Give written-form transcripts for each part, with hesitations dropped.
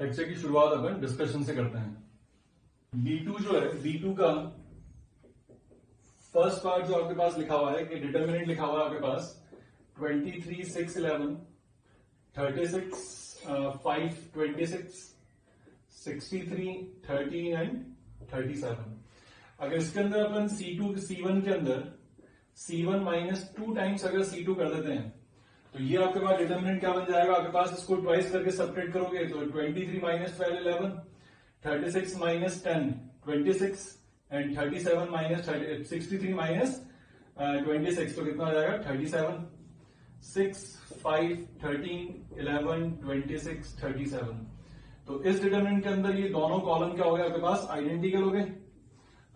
Lecture की शुरुआत अपन discussion से करते हैं। B2 जो है, B2 का फर्स्ट पार्ट जो आपके पास लिखा हुआ है कि डिटर्मिनेंट लिखा हुआ है आपके पास 23, 6, 11, 36, 5, 26, 63, 13 एंड 37। अगर इसके अंदर अपन C2 C1 के अंदर C1 माइनस 2 टाइम्स अगर C2 कर देते हैं तो ये आपके पास डिटर्मिनेंट क्या बन जाएगा आपके पास, इसको ट्वाइस करके सबट्रैक्ट करोगे तो 23 minus 12 11, 36 minus 10 26 and 37 minus 63 minus 26 तो कितना आ जाएगा 37, 6, 5, 13, 11, 26, 37। तो इस डिटर्मिनेंट के अंदर ये दोनों कॉलम क्या हो गए आपके पास, आइडेंटिकल हो गए।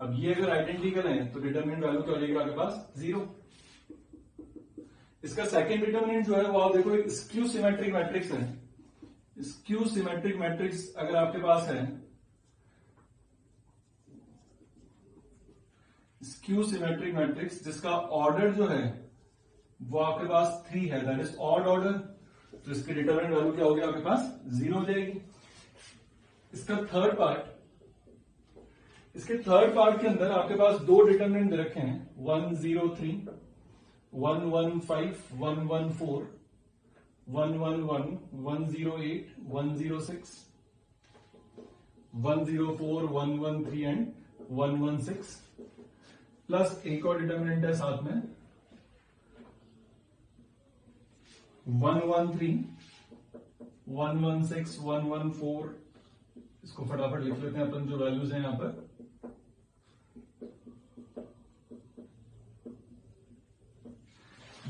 अब ये अगर आइडेंटिकल है तो डिटर्मिनेंट वैल्यू क्या हो जाएगी आपके पास 0। इसका सेकंड डिटर्मिनेंट जो है वो आप देखो एक स्क्यू सिमेट्रिक मैट्रिक्स है। स्क्यू सिमेट्रिक मैट्रिक्स अगर आपके पास है, स्क्यू सिमेट्रिक मैट्रिक्स जिसका ऑर्डर जो है वो आपके पास 3 है, दैट इज ऑड ऑर्डर, तो इसकी डिटर्मिनेंट वैल्यू क्या होगी आपके पास 0 हो जाएगी। इसका थर्ड पार्ट, इसके थर्ड पार्ट के अंदर आपके पास दो डिटर्मिनेंट दे रखे हैं 103, 115, 114, 111, 108, 106, 104, 113 एंड 116 प्लस एक और डिटर्मिनेंट है साथ में 113, 116, 114। इसको फटाफट लिख लेते हैं अपन जो वैल्यूज हैं यहां पर।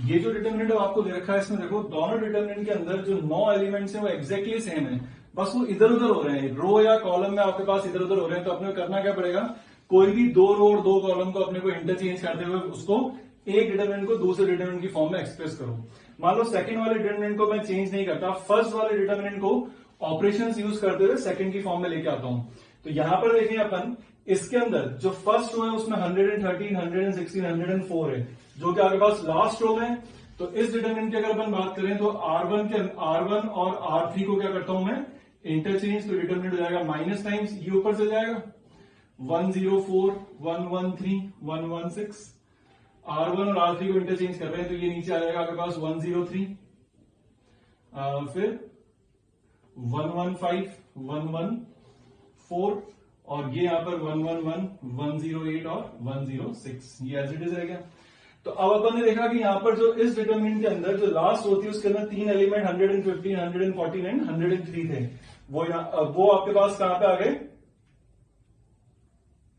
ये जो डिटर्मिनेंट आपको दे रखा है इसमें देखो दोनों डिटर्मिनेंट के अंदर जो 9 एलिमेंट्स हैं वो एक्जैक्टली सेम है, बस वो इधर उधर हो रहे हैं, रो या कॉलम में आपके पास इधर उधर हो रहे हैं। तो अपने को करना क्या पड़ेगा, कोई भी दो रो और दो कॉलम को अपने को इंटरचेंज करते हुए उसको एक डिटर्मिनेंट को दूसरे डिटर्मिनेंट की फॉर्म में एक्सप्रेस करो। मान लो सेकंड वाले डिटर्मिनेंट को मैं चेंज नहीं करता, फर्स्ट वाले डिटर्मिनेंट को ऑपरेशंस यूज करते हुए सेकंड की फॉर्म में लेके आता हूं। तो यहां पर देखें अपन, इसके अंदर जो फर्स्ट रो है उसमें 113, 116, 104 है जो कि आपके पास लास्ट रो में। तो इस डिटर्मिनेंट की अगर अपन बात करें तो R1 और R3 को क्या करता हूं मैं इंटरचेंज, तो डिटर्मिनेंट हो जाएगा माइनस टाइम्स, ये ऊपर चल जाएगा 104, 113, 116। R1 और R3 को इंटरचेंज कर रहे हैं तो ये नीचे आ जाएगा आपके पास 103, फिर 115, 114 और ये यहां पर 111, 108 और 106, ये एज इट इज रहेगा। तो अब अपन ने देखा कि यहां पर जो इस डिटर्मिनेंट के अंदर जो लास्ट होती है उसके अंदर 3 एलिमेंट 115, 114 एंड 103 थे, वो आपके पास कहां पे आ गए,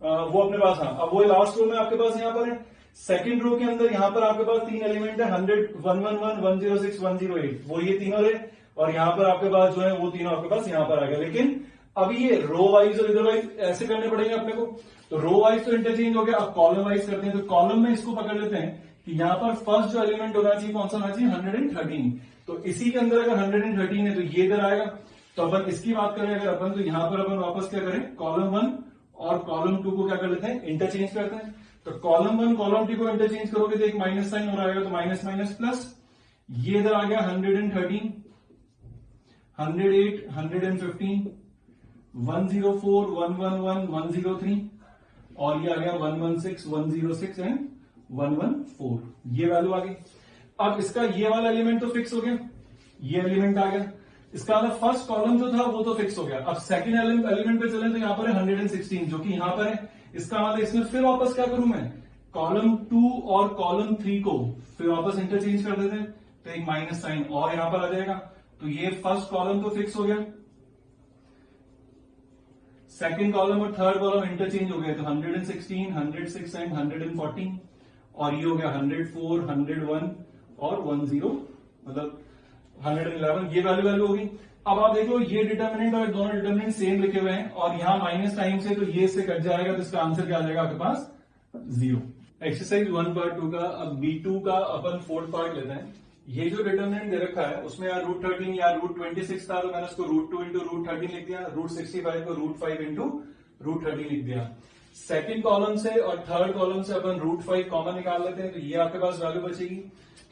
वो अपने पास, हाँ अब वो लास्ट रो में आपके पास यहां पर है। सेकंड रो के अंदर यहां पर आपके पास 3 एलिमेंट है 100, 111, 106, 108, वो ये तीनों रहे, और यहां पर आपके पास जो है वो तीनों आपके पास यहां पर आ गए। लेकिन अभी ये रो वाइज और इधर वाइज ऐसे करने पड़ेंगे अपने को, तो रो वाइज तो इंटरचेंज हो गया, अब कॉलम वाइज करते हैं। तो कॉलम में इसको पकड़ लेते हैं कि यहां पर फर्स्ट जो एलिमेंट होना चाहिए कौन सा होना चाहिए 113, तो इसी के अंदर अगर 113 है तो ये इधर आएगा। तो अपन इसकी बात करें अगर अपन, तो यहां पर अपन वापस क्या करें, कॉलम 1 और कॉलम 2 को क्या कर लेते हैं इंटरचेंज करते हैं। तो कॉलम 1 कॉलम 2 को इंटरचेंज करोगे तो एक माइनस साइन हो रहा है, तो माइनस माइनस प्लस, ये इधर आ गया 113, 108, 115, 104, 111, 103 और ये आ गया 116, 106 एंड 114, ये वैल्यू आ गई। अब इसका ये वाला एलिमेंट तो फिक्स हो गया, ये एलिमेंट आ गया, इसका फर्स्ट कॉलम जो था वो तो फिक्स हो गया। अब सेकंड एलिमेंट पे चले तो यहां पर है 116 जो कि यहां पर है। इसका मतलब इसमें फिर वापस क्या करूं मैं, कॉलम 2 और कॉलम 3 को फिर वापस इंटरचेंज कर देते हैं, तो एक माइनस साइन और यहां पर आ जाएगा। तो ये फर्स्ट कॉलम तो फिक्स हो गया, सेकंड कॉलम और थर्ड कॉलम इंटरचेंज हो गए, तो 116, 106 एंड 114 और ये हो गया 104, 101 और 10, मतलब 111, ये वैल्यू होगी। अब आप देखो ये डिटर्मिनेंट और दोनों डिटर्मिनेंट सेम लिखे हुए हैं और यहां माइनस टाइम से, तो ये इससे कट जाएगा, तो इसका आंसर क्या आ जाएगा आपके पास 0। एक्सरसाइज 1/2 का अब B2 का अपन फोर्थ पार्ट लेते हैं। ये जो डिटर्मिनेंट दे रखा है उसमें यार √13 या √26 था, तो मैंने उसको √2 इंटू √13 लिख दिया, √65 को √5 इंटू √13 लिख दिया। सेकंड कॉलम से और थर्ड कॉलम से अपन √5 कॉमन निकाल लेते हैं, तो ये आपके पास वैल्यू बचेगी।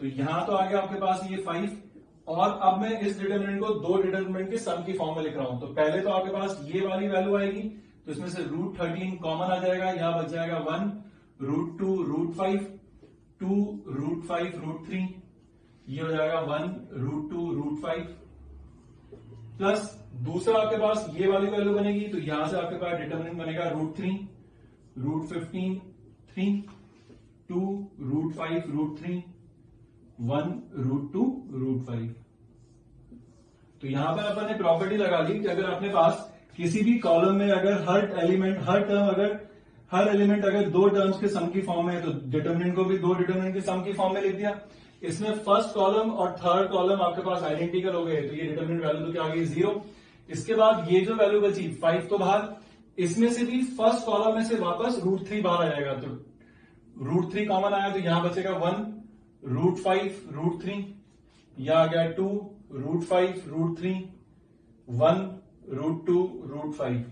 तो यहां तो आ गया आपके पास ये 5 और अब मैं इस डिटरमिनेंट को दो डिटरमिनेंट के सम की फॉर्म में लिख रहा हूं। तो पहले तो आपके पास ये वाली वैल्यू आएगी, तो इसमें से √13 कॉमन आ जाएगा, यहां बच जाएगा 1, √2 √5, 2 √5 √3, ये हो जाएगा 1 √2 √5, प्लस दूसरा आपके पास ये वाली वैल्यू बनेगी, तो यहां से आपके पास डिटरमिनेंट बनेगा √3 √15 3, 2 √5 √3, 1 √2 √5। तो यहां पर अपन ने प्रॉपर्टी लगा ली कि अगर अपने पास किसी भी कॉलम में अगर हर एलिमेंट अगर दो टर्म्स के सम की फॉर्म में है, तो डिटरमिनेंट को भी दो डिटरमिनेंट के सम की फॉर्म में लिख दिया। इसमें फर्स्ट कॉलम और थर्ड कॉलम आपके पास आइडेंटिकल हो गए, तो ये डिटरमिनेंट वैल्यू तो क्या आ गई 0। इसके बाद ये जो वैल्यू बची 5 तो बाहर, इसमें से भी फर्स्ट कॉलम में से वापस √3 बाहर आ जाएगा, तो √3 कॉमन आया, तो यहां बचेगा 1 √5 √3, यह आ गया 2 √5 √3, 1 √2 √5।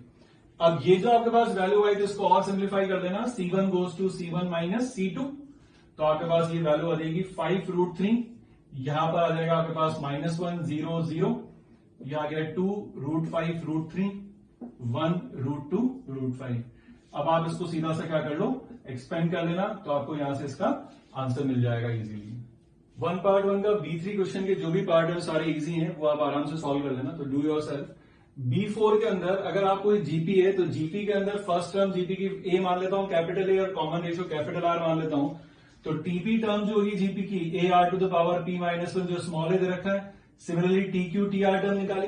अब ये जो आपके पास वैल्यू आई, तो इसको और सिंप्लीफाई कर देना, C1 goes to C1 minus C2, तो आपके पास ये वैल्यू आ जाएगी 5 √3, यहां पर आ जाएगा आपके पास -1 0 0, यह आ गया 2 √5 √3, 1 √2 √5। अब आप इसको सीधा से क्या कर लो, एक्सपेंड कर लेना, तो आपको यहां से इसका आंसर मिल जाएगा इजीली। पार्ट 1 का B3 क्वेश्चन के जो भी पार्ट है सारे इजी हैं, वो आप आराम से सॉल्व कर लेना, तो डू योरसेल्फ। B4 के अंदर अगर आपको जीपी है, तो जीपी के अंदर फर्स्ट टर्म जीपी की ए मान लेता हूं कैपिटल ए, और कॉमन रेशियो कैपिटल आर मान लेता हूं, तो टीपी टर्म जो होगी जीपी की AR⁻P-1 जो स्मॉल ए दे रखा है। सिमिलरली TQ TR टर्म निकाली।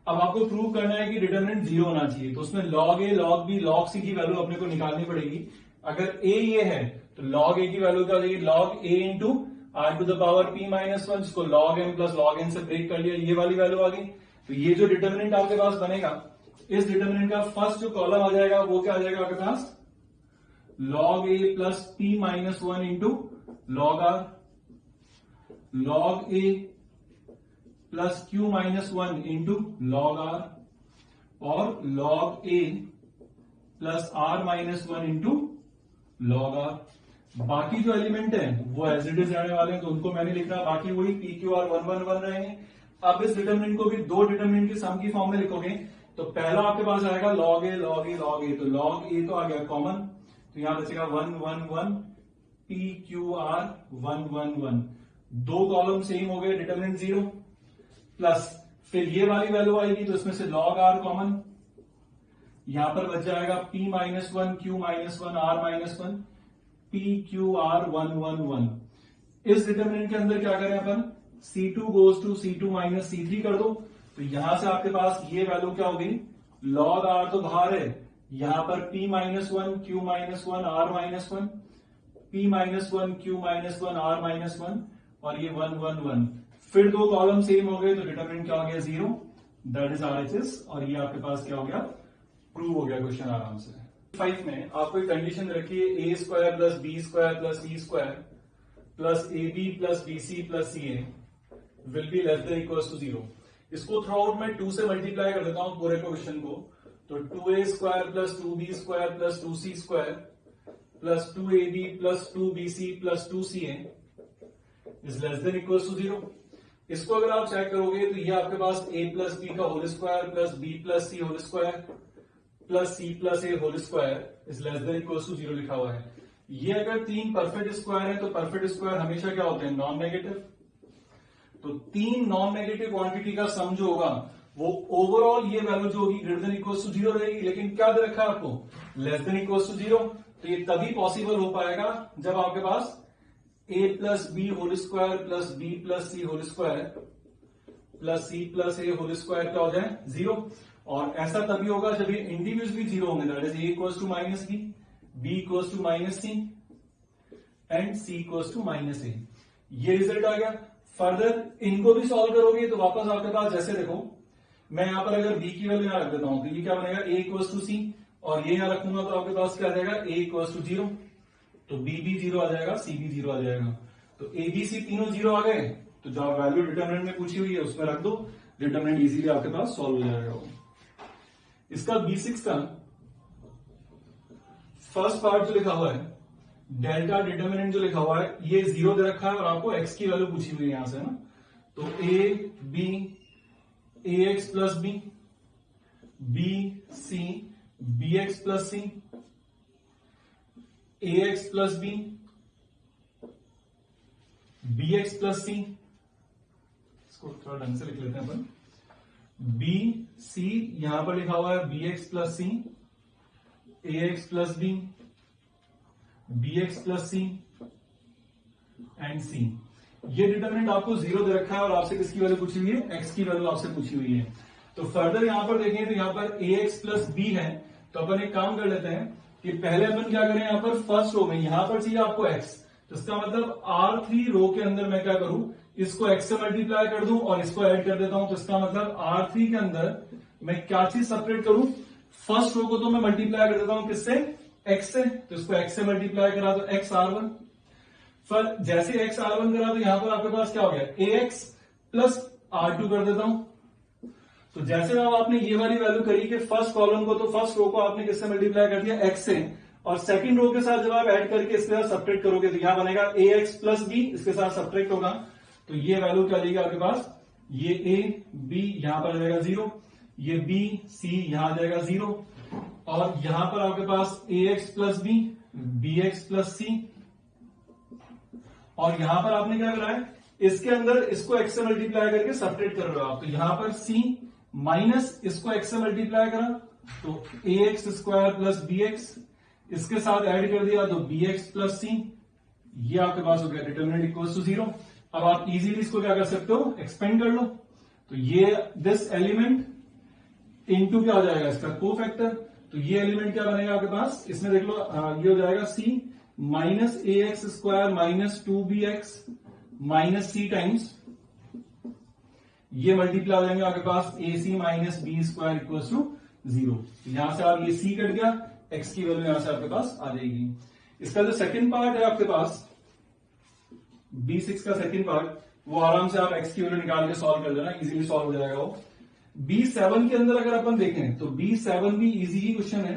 अब आपको प्रूव करना है कि डिटरमिनेंट 0 होना चाहिए, तो उसमें log A log B log C की वैल्यू अपने को निकालनी पड़ेगी। अगर A ये है तो log A की वैल्यू क्या हो जाएगी, log A इंटू R⁻P-1, जिसको log M plus log N से ब्रेक कर लिया, ये वाली वैल्यू आ गई। तो ये जो डिटरमिनेंट आपके पास बनेगा, इस डिटरमिनेंट का फर्स्ट जो कॉलम आ जाएगा वो क्या आ जाएगा आपके पास, log A plus P-1 into log R, log A plus Q-1 into log R, और log A plus R-1 into log R। बाकी जो एलिमेंट है वो एज इट इज रहने वाले हैं, तो उनको मैंने लिख रहा, बाकी वही PQR111 रहेंगे। अब इस डिटरमिनेंट को भी दो डिटरमिनेंट के सम की फॉर्म में लिखोगे, तो पहला आपके पास आएगा log A log A log A, तो log A तो आ गया कॉमन, तो यहां बचेगा 1 1 1 PQR111, दो कॉलम सेम हो गए, डिटरमिनेंट 0, प्लस फिर ये वाली वैल्यू आएगी, तो इसमें से log R कॉमन, यहां पर बच जाएगा P-1 Q-1 R-1 PQR111। इस डिटरमिनेंट के अंदर क्या करें अपन, C2 goes to C2 minus C3 कर दो, तो यहां से आपके पास ये वैल्यू क्या होगी, log R तो बाहर है, यहां पर P-1 Q-1 R-1, P-1 Q-1 R-1, और ये 1 1 1, फिर दो कॉलम सेम हो गए, तो डिटरमिनेंट क्या हो गया 0, दैट इज RHS, और ये आपके पास क्या हो गया, प्रूव हो गया क्वेश्चन आराम से। 5 में आपको एक कंडीशन रखी है A² + B² + C² plus AB plus BC plus CA will be less than equal to 0। इसको थ्रू आउट में 2 से मल्टीप्लाई कर देता हूं पूरे क्वेश्चन को, तो 2A² plus 2B² plus 2C² plus 2AB plus 2BC plus 2CA is less than equal to 0। इसको अगर आप चेक करोगे तो ये आपके पास A प्लस B का whole square plus B plus C whole square plus C plus A whole square is less than equal to 0 लिखा हुआ है। ये अगर 3 परफेक्ट स्क्वायर है, तो परफेक्ट स्क्वायर हमेशा क्या होते हैं, नॉन नेगेटिव। तो 3 नॉन नेगेटिव क्वांटिटी का सम जो होगा वो ओवरऑल ये वैल्यू जो होगी ग्रेटर देन इक्वल टू 0 रहेगी, लेकिन क्या दे रखा है आपको, लेस देन इक्वल टू 0। तो ये तभी पॉसिबल हो पाएगा जब आपके पास A plus B whole square plus B plus C whole square plus C plus A whole square क्या हो जाए 0, और ऐसा तभी होगा जब ये इंडिविजुअली 0 होंगे, that is A equals to minus B, B equals to minus C and C equals to minus A। ये रिजल्ट आ गया। फर्दर इनको भी सॉल्व करोगे तो वापस आपके पास जैसे देखो, मैं यहां पर अगर B की वैल्यू यहां रख देता हूं तो ये क्या बनेगा A इक्वल्स टू C, और ये यहां रखूंगा तो आपके पास क्या आ जाएगा A इक्वल्स टू 0, तो B भी 0 आ जाएगा, C भी 0 आ जाएगा। तो A B C तीनों 0 आ गए, तो जो वैल्यू डिटरमिनेंट में पूछी हुई है उसमें रख दो, डिटरमिनेंट इजीली आपके पास सॉल्व हो जाएगा। इसका B6 का फर्स्ट पार्ट जो लिखा हुआ है, डेल्टा डिटरमिनेंट जो लिखा हुआ है, ये 0 दे रखा है और आपको x की वैल्यू पूछी हुई है यहां से ना, तो A B A X plus B, B C B X plus C, A X plus B, B X plus C, इसको थोड़ा ढंग से लिख लेते हैं अपन, बी सी यहां पर लिखा हुआ है B X plus C, A X plus B, B X plus C and C. ये डिटरमिनेंट आपको 0 दे रखा है और आपसे किसकी वैल्यू पूछी हुई है, एक्स की वैल्यू आपसे पूछी हुई है। तो फर्दर यहां पर देखें तो यहां पर ए एक्स प्लस बी है, तो अपन एक काम कर लेते हैं कि पहले अपन क्या करें, यहां पर फर्स्ट रो में यहां पर चाहिए आपको एक्स, तो इसका मतलब R3 रो के अंदर मैं क्या करूं, इसको एक्स से मल्टीप्लाई कर दूं और इसको ऐड कर देता हूं। तो इसका मतलब R3 के अंदर मैं क्या चीज सेपरेट करूं, फर्स्ट रो को तो मैं मल्टीप्लाई कर देता हूं किससे, एक्स से, तो इसको एक्स से मल्टीप्लाई करा तो एक्स R1, फिर जैसे एक्स R1 करा तो यहां पर आपके पास क्या हो गया, ए एक्स प्लस R2 कर देता हूं। तो जैसे अब आपने ये वाली वैल्यू करी कि फर्स्ट कॉलम को तो फर्स्ट रो को आपने किससे मल्टीप्लाई कर दिया, एक्स से, और सेकंड रो के साथ जब आप ऐड करके इसके साथ सब्ट्रैक्ट करोगे तो यहां बनेगा ए एक्स प्लस बी, इसके साथ सब्ट्रैक्ट होगा तो ये वैल्यू क्या देगी आपके पास, ये ए बी यहां पर आ जाएगा 0, ये बी सी यहां आ जाएगा 0, और यहां पर आपके पास A X plus B X plus C, और यहां पर आपने क्या करा है, इसके अंदर इसको एक्स से मल्टीप्लाई करके सब्ट्रैक्ट कर रहे हो आप, तो यहां पर सी माइनस इसको एक्स से मल्टीप्लाई करा तो A X square plus B X, इसके साथ ऐड कर दिया तो बी एक्स प्लस सी, ये आपके पास हो गया डिटरमिनेंट इक्वल्स टू 0। अब आप इजीली इसको क्या कर सकते हो, एक्सपेंड कर लो, तो ये दिस एलिमेंट इनटू क्या हो जाएगा, इसका कोफैक्टर, तो ये एलिमेंट क्या बनेगा आपके पास, इसमें देख लो ये हो जाएगा C minus A X square minus 2bx minus C times, ये मल्टीप्लाई हो जाएंगे आपके पास A C minus B square equals to 0। यहां से आप ये सी कट गया, एक्स की वैल्यू यहां से आपके पास आ जाएगी। इसका जो सेकंड पार्ट है आपके पास B6 का सेकंड पार्ट, वो आराम से आप एक्स की वैल्यू निकाल के सॉल्व कर देना, इजीली सॉल्व हो जाएगा वो। B7 के अंदर अगर अपन देखें तो B7 भी इजी ही क्वेश्चन है।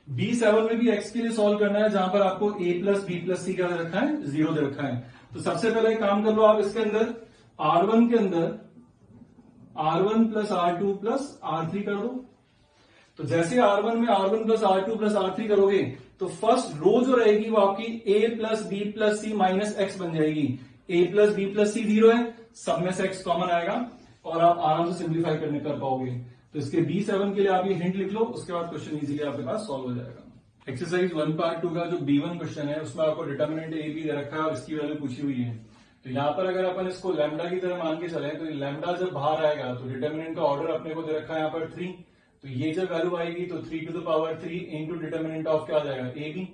B7 में भी एक्स के लिए सॉल्व करना है, जहां पर आपको a प्लस बी प्लस सी क्या दे रखा है, 0 दे रखा है। तो सबसे पहले एक काम कर लो आप, इसके अंदर R1 के अंदर R1 plus R2 plus R3 कर दो। तो जैसे R1 में R1 plus R2 plus R3 करोगे तो फर्स्ट रो जो रहेगी वो आपकी a plus B plus C minus X बन जाएगी। a plus B plus C 0 है, सब में से x कॉमन आएगा और आप आराम से सिंप्लीफाई करने कर पाओगे। तो इसके B7 के लिए आप ये हिंट लिख लो, उसके बाद क्वेश्चन इजीली आपके पास सॉल्व हो जाएगा। एक्सरसाइज 1 पार्ट 2 का जो B1 क्वेश्चन है उसमें आपको डिटरमिनेंट ए बी दे रखा है और इसकी वैल्यू पूछी हुई है। तो यहां पर अगर अपन इसको लैम्डा की तरह मान के चले तो लैम्डा जब बाहर आएगा तो डिटरमिनेंट का ऑर्डर अपने को दे रखा है यहाँ पर 3, तो ये जब वैल्यू आएगी तो 3 to the power 3 into determinant of क्या आ जाएगा ए बी,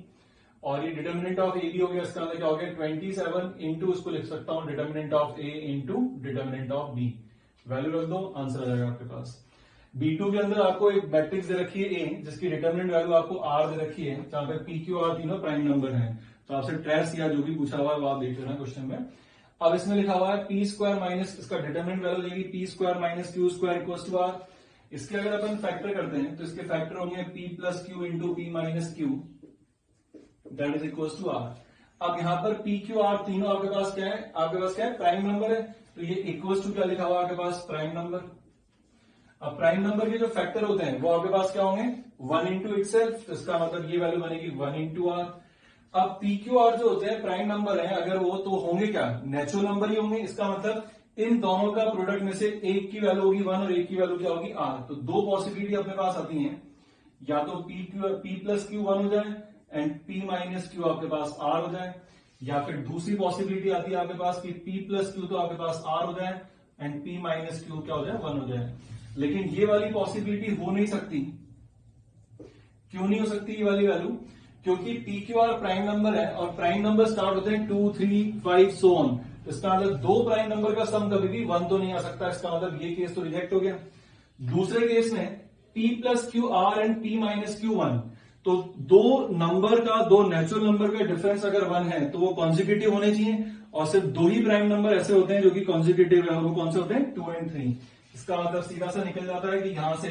और ये डिटरमिनेंट ऑफ ए बी हो गया, इसका मतलब क्या हो गया 27 इंटू उसको लिख सकता हूं determinant of A into determinant of B, value रख दो, आंसर आ जाएगा आपके पास। B2 के अंदर आपको एक मैट्रिक्स दे रखी है ए, जिसकी डिटरमिनेंट वैल्यू आपको आर दे रखी है, जहां पे पी क्यू आर तीनों प्राइम नंबर हैं। तो आपसे ट्रेस या जो भी पूछा हुआ है वो आप देख लेना क्वेश्चन में। अब इसमें लिखा हुआ है पी स्क्वायर माइनस, इसका डिटरमिनेंट वैल्यू देगी P square minus Q square equals to R. इसके अगर अपन फैक्टर करते हैं तो इसके फैक्टर होंगे P plus Q into P minus Q, that is equals to R. अब यहां पर पी क्यू आर तीनों आपके पास क्या है, आपके पास क्या है, प्राइम नंबर है, तो ये इक्वल्स टू क्या लिखा हुआ है आपके पास, प्राइम नंबर। अब प्राइम नंबर के जो फैक्टर होते हैं वो आपके पास क्या होंगे, 1 इंटू इटसेल्फ, तो इसका मतलब ये वैल्यू बनेगी 1 इंटू आर। अब पी क्यू आर जो होते हैं प्राइम नंबर है, अगर वो तो होंगे क्या, नेचुरल नंबर ही होंगे। इसका मतलब इन दोनों का प्रोडक्ट में से एक की वैल्यू होगी 1 और एक की वैल्यू क्या होगी आर। तो दो पॉसिबिलिटी अपने पास आती है, या तो पी प्लस क्यू 1 हो जाए एंड पी माइनस क्यू आपके पास आर हो जाए, या फिर दूसरी पॉसिबिलिटी आती है आपके पास कि पी प्लस क्यू तो आपके पास आर हो जाए एंड पी माइनस क्यू क्या हो जाए, 1 हो जाए। लेकिन ये वाली पॉसिबिलिटी हो नहीं सकती। क्यों नहीं हो सकती ये वाली वैल्यू, क्योंकि P Q R prime number है और प्राइम नंबर स्टार्ट होते हैं 2, 3, 5 सो ऑन। इसका मतलब दो प्राइम नंबर का सम कभी भी 1 तो नहीं आ सकता, इसका मतलब ये केस तो रिजेक्ट हो गया। दूसरे केस में P plus Q R and P minus Q 1, तो दो नंबर का, दो नेचुरल नंबर का डिफरेंस अगर 1 है तो वो कॉन्जिक्यूटिव होने चाहिए, और सिर्फ दो ही प्राइम नंबर ऐसे होते हैं जो कि कॉन्जिक्यूटिव है, वो कौन से होते हैं, 2 और 3। इसका मतलब सीधा सा निकल जाता है कि यहां से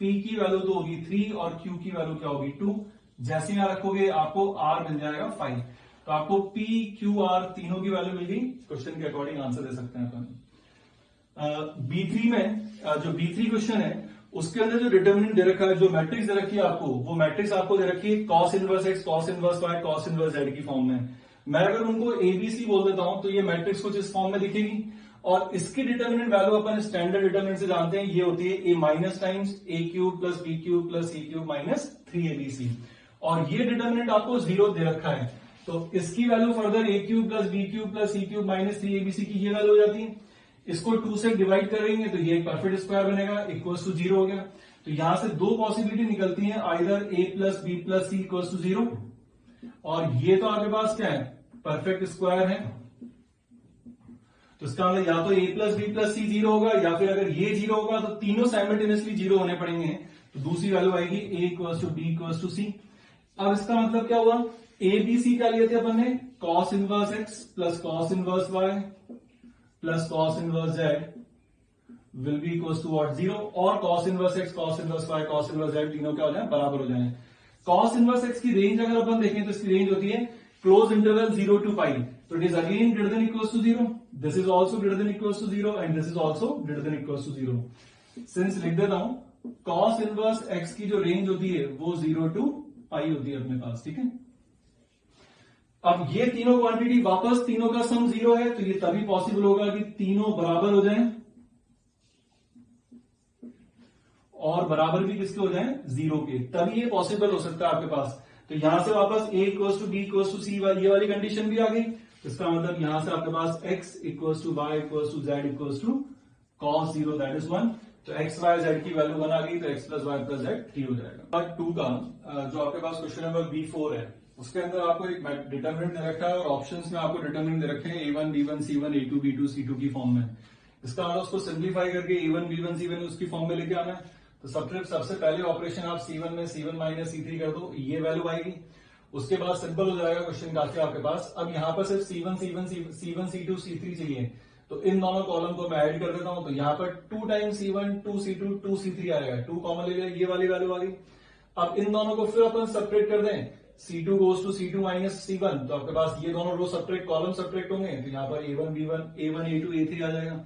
P की वैल्यू तो होगी 3 और Q की वैल्यू क्या होगी 2। जैसे यहां रखोगे आपको R मिल जाएगा 5, तो आपको P, Q, R तीनों की वैल्यू मिल गई। क्वेश्चन के अकॉर्डिंग आंसर दे सकते हैं अपन। B3 में जो B3 क्वेश्चन है उसके अंदर जो डिटर्मिनेंट दे रखा है, जो मैट्रिक्स दे रखी है आपको, वो मैट्रिक्स आपको दे रखी है cos inverse x, cos inverse y, cos inverse z की फॉर्म में। मैं अगर उनको ABC बोल देता हूं तो ये मैट्रिक्स कुछ इस फॉर्म में दिखेगी, और इसकी डिटर्मिनेंट वैल्यू अपन स्टैंडर्ड डिटर्मिनेंट से जानते हैं, ये होती है a minus times a cube plus b cube plus c cube minus 3abc, और ये डिटर्मिनेंट आपको 0 दे रखा है, तो इसकी value further a cube plus b cube plus c cube minus 3abc की ये वैल्यू हो जाती है। इसको 2 से डिवाइड करेंगे तो ये एक परफेक्ट स्क्वायर बनेगा, इक्वल्स टू 0 हो गया। तो यहां से दो पॉसिबिलिटी निकलती हैं, either a plus B plus C equals to 0, और ये तो आपके पास क्या है, परफेक्ट स्क्वायर है, तो इसका मतलब या तो a plus B plus C 0 होगा, या फिर अगर ये 0 होगा तो तीनों साइमल्टेनियसली 0 होने पड़ेंगे, तो दूसरी वैल्यू आएगी a equals to B equals to C. अब इसका मतलब क्या हुआ, ए बी सी क्या लिए थे अपन ने, cos inverse x plus cos inverse y plus cos inverse z will be equals to what 0, और cos inverse x, cos inverse y, cos inverse z तीनों क्या हो जाए, बराबर हो जाए। cos इनवर्स x की रेंज अगर अपन देखें तो इसकी रेंज होती है क्लोज इंटरवल 0 to पाई, तो it is again greater than equals to 0, this is also greater than equals to 0 and this is also greater than equals to 0। Since लिख देता हूं, cos इनवर्स x की जो रेंज होती है वो 0 to पाई होती है अपने पास, ठीक है। अब ये तीनों क्वांटिटी वापस तीनों का सम 0 है, तो ये तभी पॉसिबल होगा कि तीनों बराबर हो जाएं, और बराबर भी किसके हो जाएं, 0 के, तभी ये पॉसिबल हो सकता है आपके पास। तो यहां से वापस a equals to B equals to C, ये वाली कंडीशन भी आ गई, तो इसका मतलब यहां से आपके पास x equals to Y equals to Z equals to cos 0 that is 1, तो x y z की वैल्यू 1 आ गई, तो x plus Y plus Z 3 हो जाएगा। पार्ट 2 का जो आपके पास क्वेश्चन नंबर B4 है, उसके अंदर आपको एक डिटर्मिनेंट दे रखा है, और ऑप्शंस में आपको डिटर्मिनेंट दे रखे हैं a1 b1 c1 a2 b2 c2 की फॉर्म में। इसका मतलब उसको सिंप्लीफाई करके a1 b1 c1 उसकी फॉर्म में लेके आना है, तो सबसे पहले ऑपरेशन आप c1 में c1 माइनस c3 कर दो, ये वैल्यू आएगी, उसके बाद सिंपल हो जाएगा क्वेश्चन काफी आपके पास। अब यहाँ पर सिर्फ c1 c2 c3 चाहिए, तो इन दोनों कॉलम को मैं ऐड कर देता हूं, तो यहाँ पर 2 टाइम्स c1 2 c2 2 c3 आएगा, 2 कॉमन ले लिया, ये वाली वैल्यू आ गई। अब इन दोनों को फिर अपन सब्ट्रैक्ट कर दें, c2 goes to c2 minus c1, तो आपके पास ये दोनों रो सब्ट्रैक्ट कॉलम सब्ट्रैक्ट होंगे, तो यहाँ पर a1 b1 a1 a2 a3 आ जाएगा।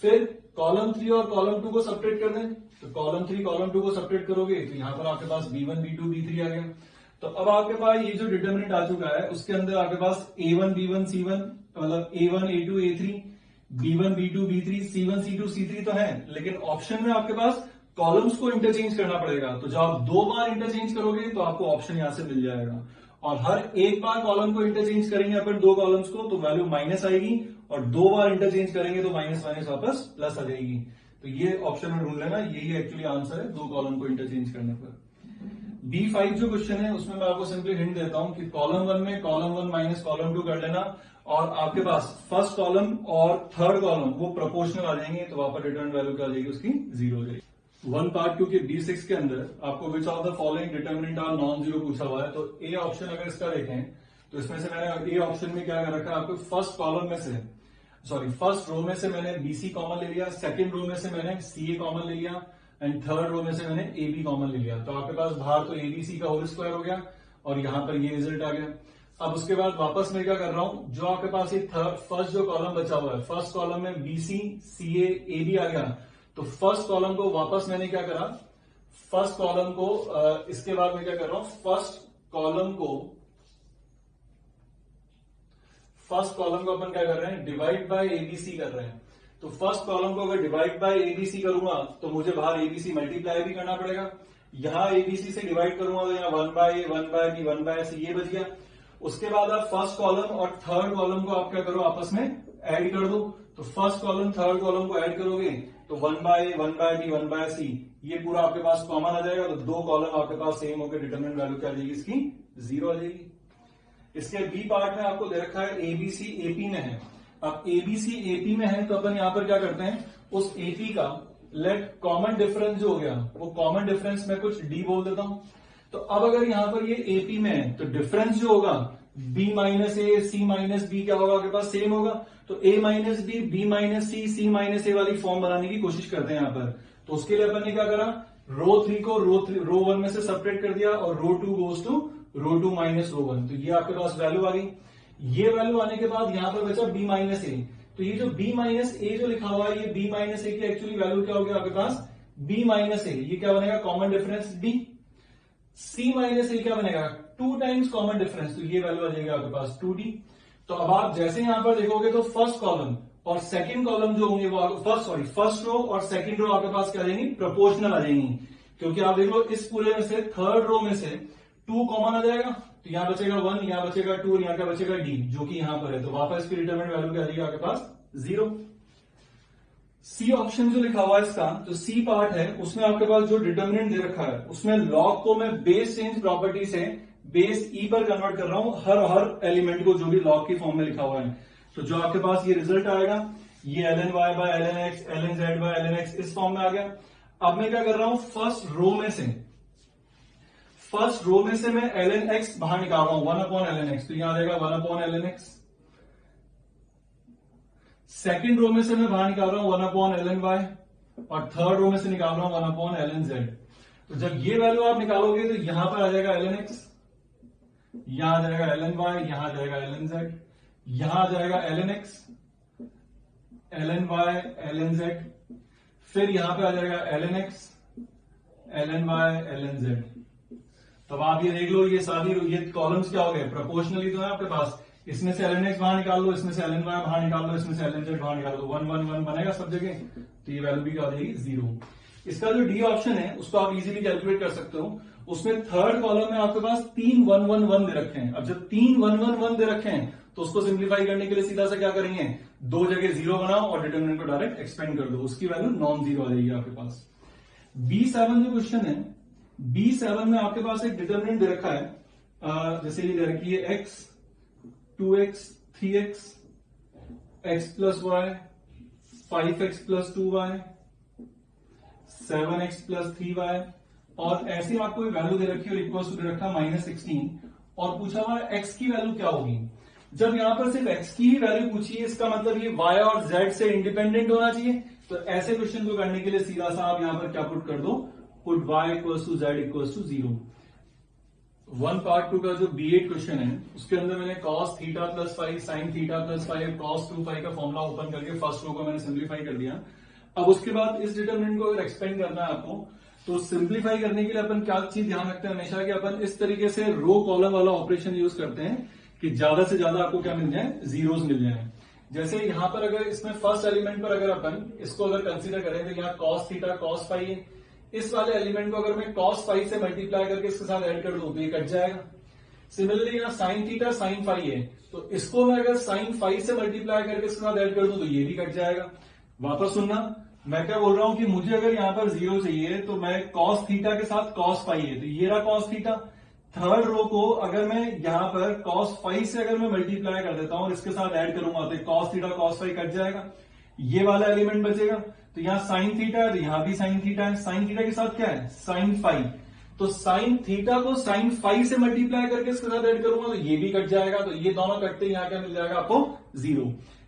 फिर कॉलम 3 और कॉलम 2 को सब्ट्रैक्ट कर दें, तो कॉलम 3 कॉलम 2 को सब्ट्रैक्ट करोगे तो यहाँ पर आपके पास b1 b2 b3 आ गया। तो अब आपके पास ये जो डिटर्मिनेंट आ चुका है, उसके अंदर आपके पास a1 b1 c1 मतलब a1 a2 a3 b1 b2 b3 c1 c2 c3 तो है, लेकिन ऑप्शन में आपके पास कॉलम्स को इंटरचेंज करना पड़ेगा, तो जब आप 2 बार इंटरचेंज करोगे तो आपको ऑप्शन यहां से मिल जाएगा, और हर एक बार कॉलम को इंटरचेंज करेंगे अपन 2 कॉलम्स को, तो वैल्यू माइनस आएगी, और 2 बार इंटरचेंज करेंगे तो माइनस माइनस वापस प्लस आ जाएगी। तो ये ऑप्शन में ढूंढ लेना, यही एक्चुअली आंसर है 2 कॉलम को इंटरचेंज करने पर। B5 जो क्वेश्चन है उसमें मैं आपको सिंपली हिंट देता हूं कि कॉलम 1 में कॉलम 1 माइनस कॉलम 2 कर लेना, और आपके पास फर्स्ट कॉलम और थर्ड कॉलम वो प्रोपोर्शनल आ जाएंगे, तो वहां पर रिटर्न वैल्यू क्या आ जाएगी, उसकी 0 हो जाएगी। 1 पार्ट क्योंकि B6 के अंदर आपको which of the following determinant are non zero पूछा हुआ है, तो ए ऑप्शन अगर इसका देखें तो इसमें से मैंने ए ऑप्शन में क्या कर रखा है, आपको फर्स्ट कॉलम में से फर्स्ट रो में से मैंने BC कॉमन ले लिया, सेकंड रो में से मैंने CA कॉमन ले लिया, एंड थर्ड रो में से मैंने AB कॉमन ले लिया, तो आपके पास बाहर तो ABC का होल स्क्वायर हो गया, और यहां पर ये रिजल्ट आ गया। अब उसके बाद वापस मैं क्या कर रहा हूं, जो आपके पास ये फर्स्ट जो कॉलम बचा हुआ है, फर्स्ट कॉलम में BC CA AB आ गया, तो फर्स्ट कॉलम को वापस मैंने क्या करा, फर्स्ट कॉलम को इसके बाद मैं क्या कर रहा हूं, फर्स्ट कॉलम को अपन क्या कर रहे हैं, डिवाइड बाय ABC कर रहे हैं। तो फर्स्ट कॉलम को अगर डिवाइड बाय ABC करूंगा तो मुझे बाहर ABC मल्टीप्लाई भी करना पड़ेगा, यहां ABC से डिवाइड करूंगा तो यहाँ 1 बाय B 1 बाय C ये बच गया। उसके बाद आप फर्स्ट कॉलम और थर्ड कॉलम को आप क्या करो, आपस में ऐड कर दो, तो फर्स्ट कॉलम थर्ड कॉलम को ऐड करोगे तो 1 बाय B 1 बाय C ये पूरा आपके पास कॉमन आ जाएगा, तो 2 कॉलम आपके पास सेम होकर डिटरमिनेंट वैल्यू क्या आ जाएगी, इसकी 0 आ जाएगी। इसके बी पार्ट में आपको दे रखा है ABC AP में है। अब ABC AP में है तो अपन यहां पर क्या करते हैं, उस AP का लेट कॉमन डिफरेंस जो हो गया, वो कॉमन डिफरेंस में कुछ D बोल देता हूं। तो अब अगर यहां पर ये AP में है तो डिफरेंस जो होगा B minus A C minus B क्या होगा, आपके पास सेम होगा, तो A minus B minus C minus A वाली फॉर्म बनाने की कोशिश करते हैं यहां पर। तो उसके लिए अपन ने क्या करा, रो 3 को रो 1 में से सेपरेट कर दिया, और row 2 goes to row 2 minus row 1, तो ये आपके पास वैल्यू आ गई। ये वैल्यू आने के बाद यहां पर बचा B माइनस A, तो ये जो b माइनस ए जो लिखा हुआ है, ये b माइनस ए की एक्चुअली वैल्यू क्या होगी आपके पास, b माइनस ए, ये क्या बनेगा common difference d। c minus A क्या बनेगा 2 टाइम्स कॉमन डिफरेंस, तो ये वैल्यू आ जाएगी आपके पास 2d। तो अब आप जैसे यहां पर देखोगे तो फर्स्ट कॉलम और सेकंड कॉलम जो होंगे वो फर्स्ट रो और सेकंड रो आपके पास क्या आ जाएंगी, प्रोपोर्शनल आ जाएंगी। क्योंकि आप देख लो इस पूरे में से थर्ड रो में से 2 कॉमन आ जाएगा, तो यहां बचेगा 1, यहां बचेगा 2 और यहां क्या बचेगा d, जो कि यहां पर है। तो वापस इसकी डिटरमिनेंट वैल्यू क्या आ जाएगी आपके पास 0। सी ऑप्शन जो लिखा हुआ है इसका, जो सी पार्ट है उसमें आपके पास जो डिटरमिनेंट दे रखा है उसमें लॉग को मैं बेस चेंज प्रॉपर्टी से बेस ई पर कन्वर्ट कर रहा हूं, हर एलिमेंट को जो भी लॉग की फॉर्म में लिखा हुआ है। तो जो आपके पास ये रिजल्ट आएगा, ये ln y by ln x, ln z by ln x इस फॉर्म में आ गया। अब मैं क्या कर रहा हूं, फर्स्ट रो में से मैं ln x बाहर निकाल रहा हूं 1 अपॉन ln x, तो यहां आ जाएगा 1 upon ln x। Second row में से मैं बाहर निकाल रहा हूं 1 अपॉन ln y, और थर्ड रो में से निकाल रहा हूं 1 अपॉन ln z। तो जब ये वैल्यू आप निकालोगे तो यहां पर आ जाएगा ln x, यहां आ जाएगा ln y, यहां आ जाएगा ln z, यहां आ जाएगा ln x, ln y, ln z, फिर यहां पे आ जाएगा ln x, ln y, ln z। तब आप ये देख लो, ये सारी ये कॉलम्स क्या हो गए, प्रोपोर्शनली तो है आपके पास। इसमें से ln x बाहर निकाल लो, इसमें से ln y बाहर निकाल लो, इसमें से ln z बाहर निकाल लो, 1 1 1 बनेगा सब जगह, तो ये वैल्यू भी क्या आ जाएगी 0। इसका जो डी ऑप्शन है उसको आप इजीली कैलकुलेट कर सकते हो। उसमें थर्ड कॉलम में आपके पास 3 1 1 1 दे रखे हैं। अब जब 3 1 1 1 दे रखे हैं तो उसको सिंप्लीफाई करने के लिए सीधा से क्या करेंगे, 2 जगह 0 बनाओ और डिटरमिनेंट को डायरेक्ट एक्सपेंड कर दो, उसकी वैल्यू नॉन जीरो आ जाएगी आपके पास। B7 जो क्वेश्चन है, B7 में आपके पास एक डिटरमिनेंट दे रखा है, जैसे ये दे रखी है x 2x 3x x plus Y 5x plus 2y 7x plus 3y, और ऐसे आपको वैल्यू दे रखी है और इक्वल टू दे रखा -16, और पूछा हुआ है x की वैल्यू क्या होगी। जब यहां पर सिर्फ x की ही वैल्यू पूछी है, इसका मतलब ये y और z से इंडिपेंडेंट होना चाहिए। तो ऐसे क्वेश्चन को करने के लिए सीधा सा आप यहां पर क्या पुट कर दो, put y equal to z equal to 0। 1 part 2 का जो B8 क्वेश्चन है उसके अंदर मैंने cos theta plus 5 sin theta plus 5 cos 2 5 का फॉर्मूला ओपन करके फर्स्ट रो को मैंने सिंप्लीफाई कर दिया। अब उसके बाद इस डिटरमिनेंट को अगर एक्सपेंड करना है आपको, तो सिंप्लीफाई करने के लिए अपन क्या चीज ध्यान रखते हैं हमेशा, कि अपन इस तरीके से रो कॉलम वाला ऑपरेशन यूज करते हैं कि ज्यादा से ज्यादा आपको क्या मिल जाए, जीरोस मिल जाए। जैसे यहां पर अगर इसमें फर्स्ट एलिमेंट पर अगर अपन इसको अगर कंसीडर करें तो यहाँ cos थीटा cos फाई है, इस वाले एलिमेंट को अगर मैं cos फाई से मल्टीप्लाई करके इसके साथ ऐड कर दूं तो ये कट जाएगा। सिमिलरली यहाँ sin थीटा sin फाई है, तो इसको मैं अगर sin फाई से मल्टीप्लाई करके इसके साथ ऐड कर दूं तो ये भी कट जाएगा। वापस सुनना, मैं क्या बोल रहा हूं कि मुझे अगर यहां पर 0 चाहिए तो मैं cos थीटा के साथ cos फाई है, तो ये रहा cos थीटा। थर्ड रो को अगर मैं यहां पर cos फाई से अगर मैं मल्टीप्लाई कर देता हूं और इसके साथ ऐड करूंगा तो cos theta cos phi cut जाएगा, ये वाला एलिमेंट बचेगा। तो यहाँ sin थीटा है तो यहां भी sin थीटा है, sin थीटा के साथ क्या है sin फाई, तो sin थीटा को sin फाई से मल्टीप्लाई करके इसके साथ ऐड करूंगा तो ये भी कट जाएगा। तो ये दोनों कटते ही यहां क्या मिल जाएगा आपको 0।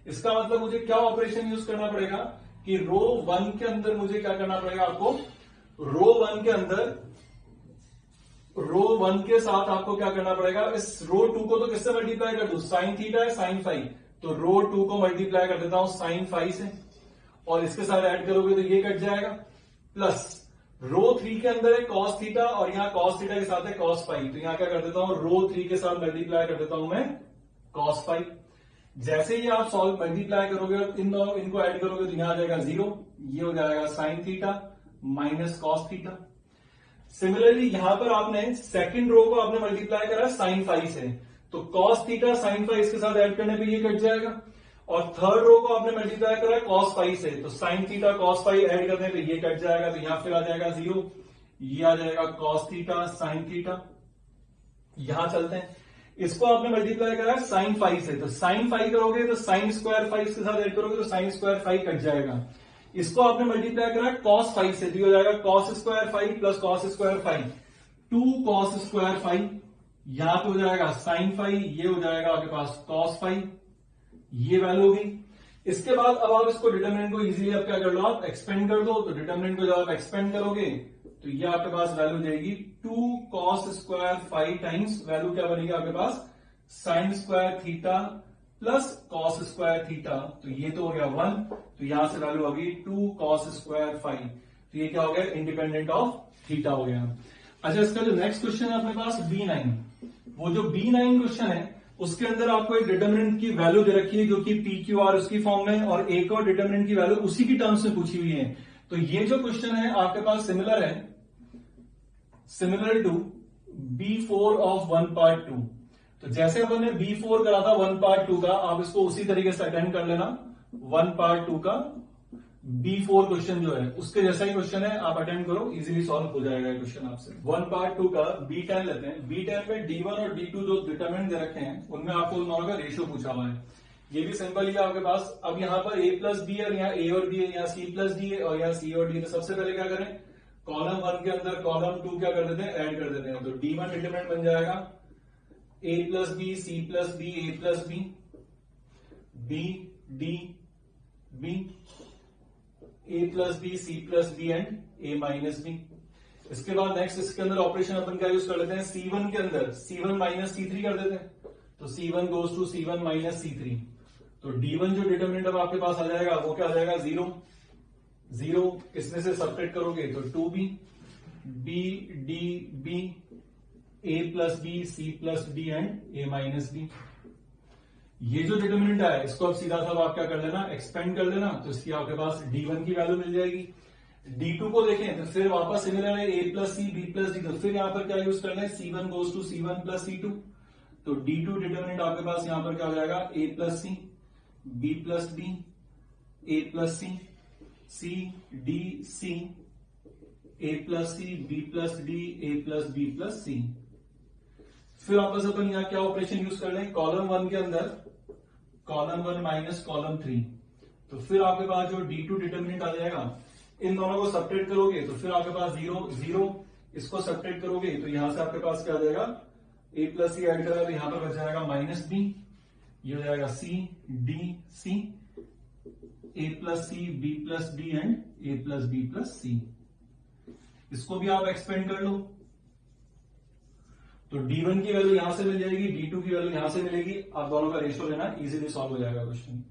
इसका मतलब मुझे क्या ऑपरेशन यूज करना पड़ेगा कि रो 1 के अंदर मुझे क्या करना पड़ेगा, आपको रो 1 के अंदर रो 1 के साथ आपको क्या करना पड़ेगा, इस रो 2 को तो किससे मल्टीप्लाई कर दूं, sin थीटा है sin फाई, तो रो 2 को मल्टीप्लाई कर देता हूं sin फाई से, और इसके साथ ऐड करोगे तो ये कट जाएगा। प्लस रो 3 के अंदर है cos थीटा और यहाँ cos थीटा के साथ है cos फाई, तो यहाँ क्या कर देता हूं, रो 3 के साथ मल्टीप्लाई कर देता हूं मैं cos फाई। जैसे ही आप सॉल्व मल्टीप्लाई करोगे और इन दोनों इनको ऐड करोगे तो यहां आ जाएगा 0, ये हो जाएगा sin theta minus cos theta. Similarly यहां पर आपने सेकंड रो को आपने मल्टीप्लाई करा sin फाई से, तो cos थीटा sin फाई इसके साथ ऐड करने पे ये कट जाएगा, और थर्ड रो को आपने मल्टीप्लाई करा cos फाई से, तो sin theta cos phi add करने पे ये कट जाएगा, तो यहां फिर आ जाएगा 0, ये आ जाएगा cos थीटा sin थीटा। यहां चलते हैं, इसको आपने मल्टीप्लाई करा है sin फाई से, तो sin फाई करोगे तो sin स्क्वायर फाई इसके साथ ऐड करोगे तो sin स्क्वायर फाई कट जाएगा। इसको आपने मल्टीप्लाई करा है cos फाई से, तो ये हो जाएगा cos square phi plus cos square phi 2 cos square phi, यहां पे हो जाएगा sin फाई, ये हो जाएगा आपके पास cos फाई, ये वैल्यू होगी। इसके बाद अब आप इसको डिटरमिनेंट को इजीली आप क्या कर लो, आप एक्सपेंड कर दो, तो डिटरमिनेंट को जब आप एक्सपेंड करोगे तो ये आपके पास वैल्यू जाएगी 2 cos square phi times value क्या बनेगी आपके पास sin square theta plus cos square theta, तो ये तो हो गया 1, तो यहां से वैल्यू आ गई 2 कॉस स्क्वायर 5, तो ये क्या हो गया, इंडिपेंडेंट ऑफ थीटा हो गया। अच्छा, इसका जो नेक्स्ट क्वेश्चन है अपने पास B9, वो जो B9 क्वेश्चन है उसके अंदर आपको एक डिटर्मिनेंट की वैल्यू दे रखी है जो कि PQR उसकी फॉर्म में, और एक और डिटर्मिनेंट की वैल्यू उसी की टर्म्स में पूछी हुई है। तो ये जो क्वेश्चन है आपके पास सिमिलर है, similar to B4 of 1 part 2। तो जैसे अपन ने B4 करा था 1 पार्ट 2 का, आप इसको उसी तरीके से अटेंड कर लेना। 1 पार्ट 2 का B4 क्वेश्चन जो है उसके जैसा ही क्वेश्चन है, आप अटेंड करो, इजीली सॉल्व हो जाएगा क्वेश्चन आपसे। 1 पार्ट 2 का B10 लेते हैं। B10 में D1 और D2 जो डिटरमिनेंट दे रखे हैं उनमें आपको उन दोनों का रेशियो पूछा हुआ है। ये भी सिंपल ही है आपके पास। अब यहाँ पर A प्लस बी है, यहाँ A और B है, यहाँ C प्लस D है और यहाँ C और D है। तो सबसे पहले क्या करें, कॉलम 1 के अंदर कॉलम 2 क्या कर देते हैं, ऐड कर देते हैं। तो D1 डिटरमिनेंट बन जाएगा A plus B, C plus B, A plus B, B D B, A plus B, C plus B and A minus B. इसके बाद नेक्स्ट इसके अंदर ऑपरेशन अपन क्या यूज कर लेते हैं, C1 के अंदर C1 माइनस C3 कर देते हैं। तो C1 goes to C1 minus C3। तो D1 जो डिटरमिनेंट अब आपके पास आ जाएगा वो क्या आ जाएगा, 0 0। इसमें से सब्ट्रैक्ट करोगे तो 2B, B D B, A plus B, C प्लस D and A minus B. ये जो डिटरमिनेंट है इसको अब सीधा सा आप क्या कर लेना, एक्सपेंड कर लेना। तो इसकी आपके पास D1 की वैल्यू मिल जाएगी। D2 को देखें तो फिर वापस सिमिलर है, A plus C, B plus D। तो फिर यहां पर क्या यूज करना है, C1 goes to C1 plus C2। तो D2 डिटरमिनेंट आपके पास यहां पर क्या हो जाएगा, A plus C, B plus D, A plus C, C D C, A plus C, B plus D, A plus B plus C। फिर वापस अपन यहां क्या ऑपरेशन यूज कर लें, कॉलम 1 के अंदर कॉलम 1 माइनस कॉलम 3। तो फिर आपके पास जो D2 डिटरमिनेंट आ जाएगा, इन दोनों को सब्ट्रैक्ट करोगे तो फिर आपके पास 0 0। इसको सब्ट्रैक्ट करोगे तो यहां से आपके पास क्या आ जाएगा, A प्लस C ऐड करा तो यहां पर बच जाएगा माइनस B, ये हो जाएगा C D C, A plus C, B plus D and A plus B plus C। इसको भी आप एक्सपेंड कर लो। तो D1 की वैल्यू यहां से मिल जाएगी, D2 की वैल्यू यहां से मिलेगी। आप दोनों का रेशियो लेना, इजीली सॉल्व हो जाएगा क्वेश्चन।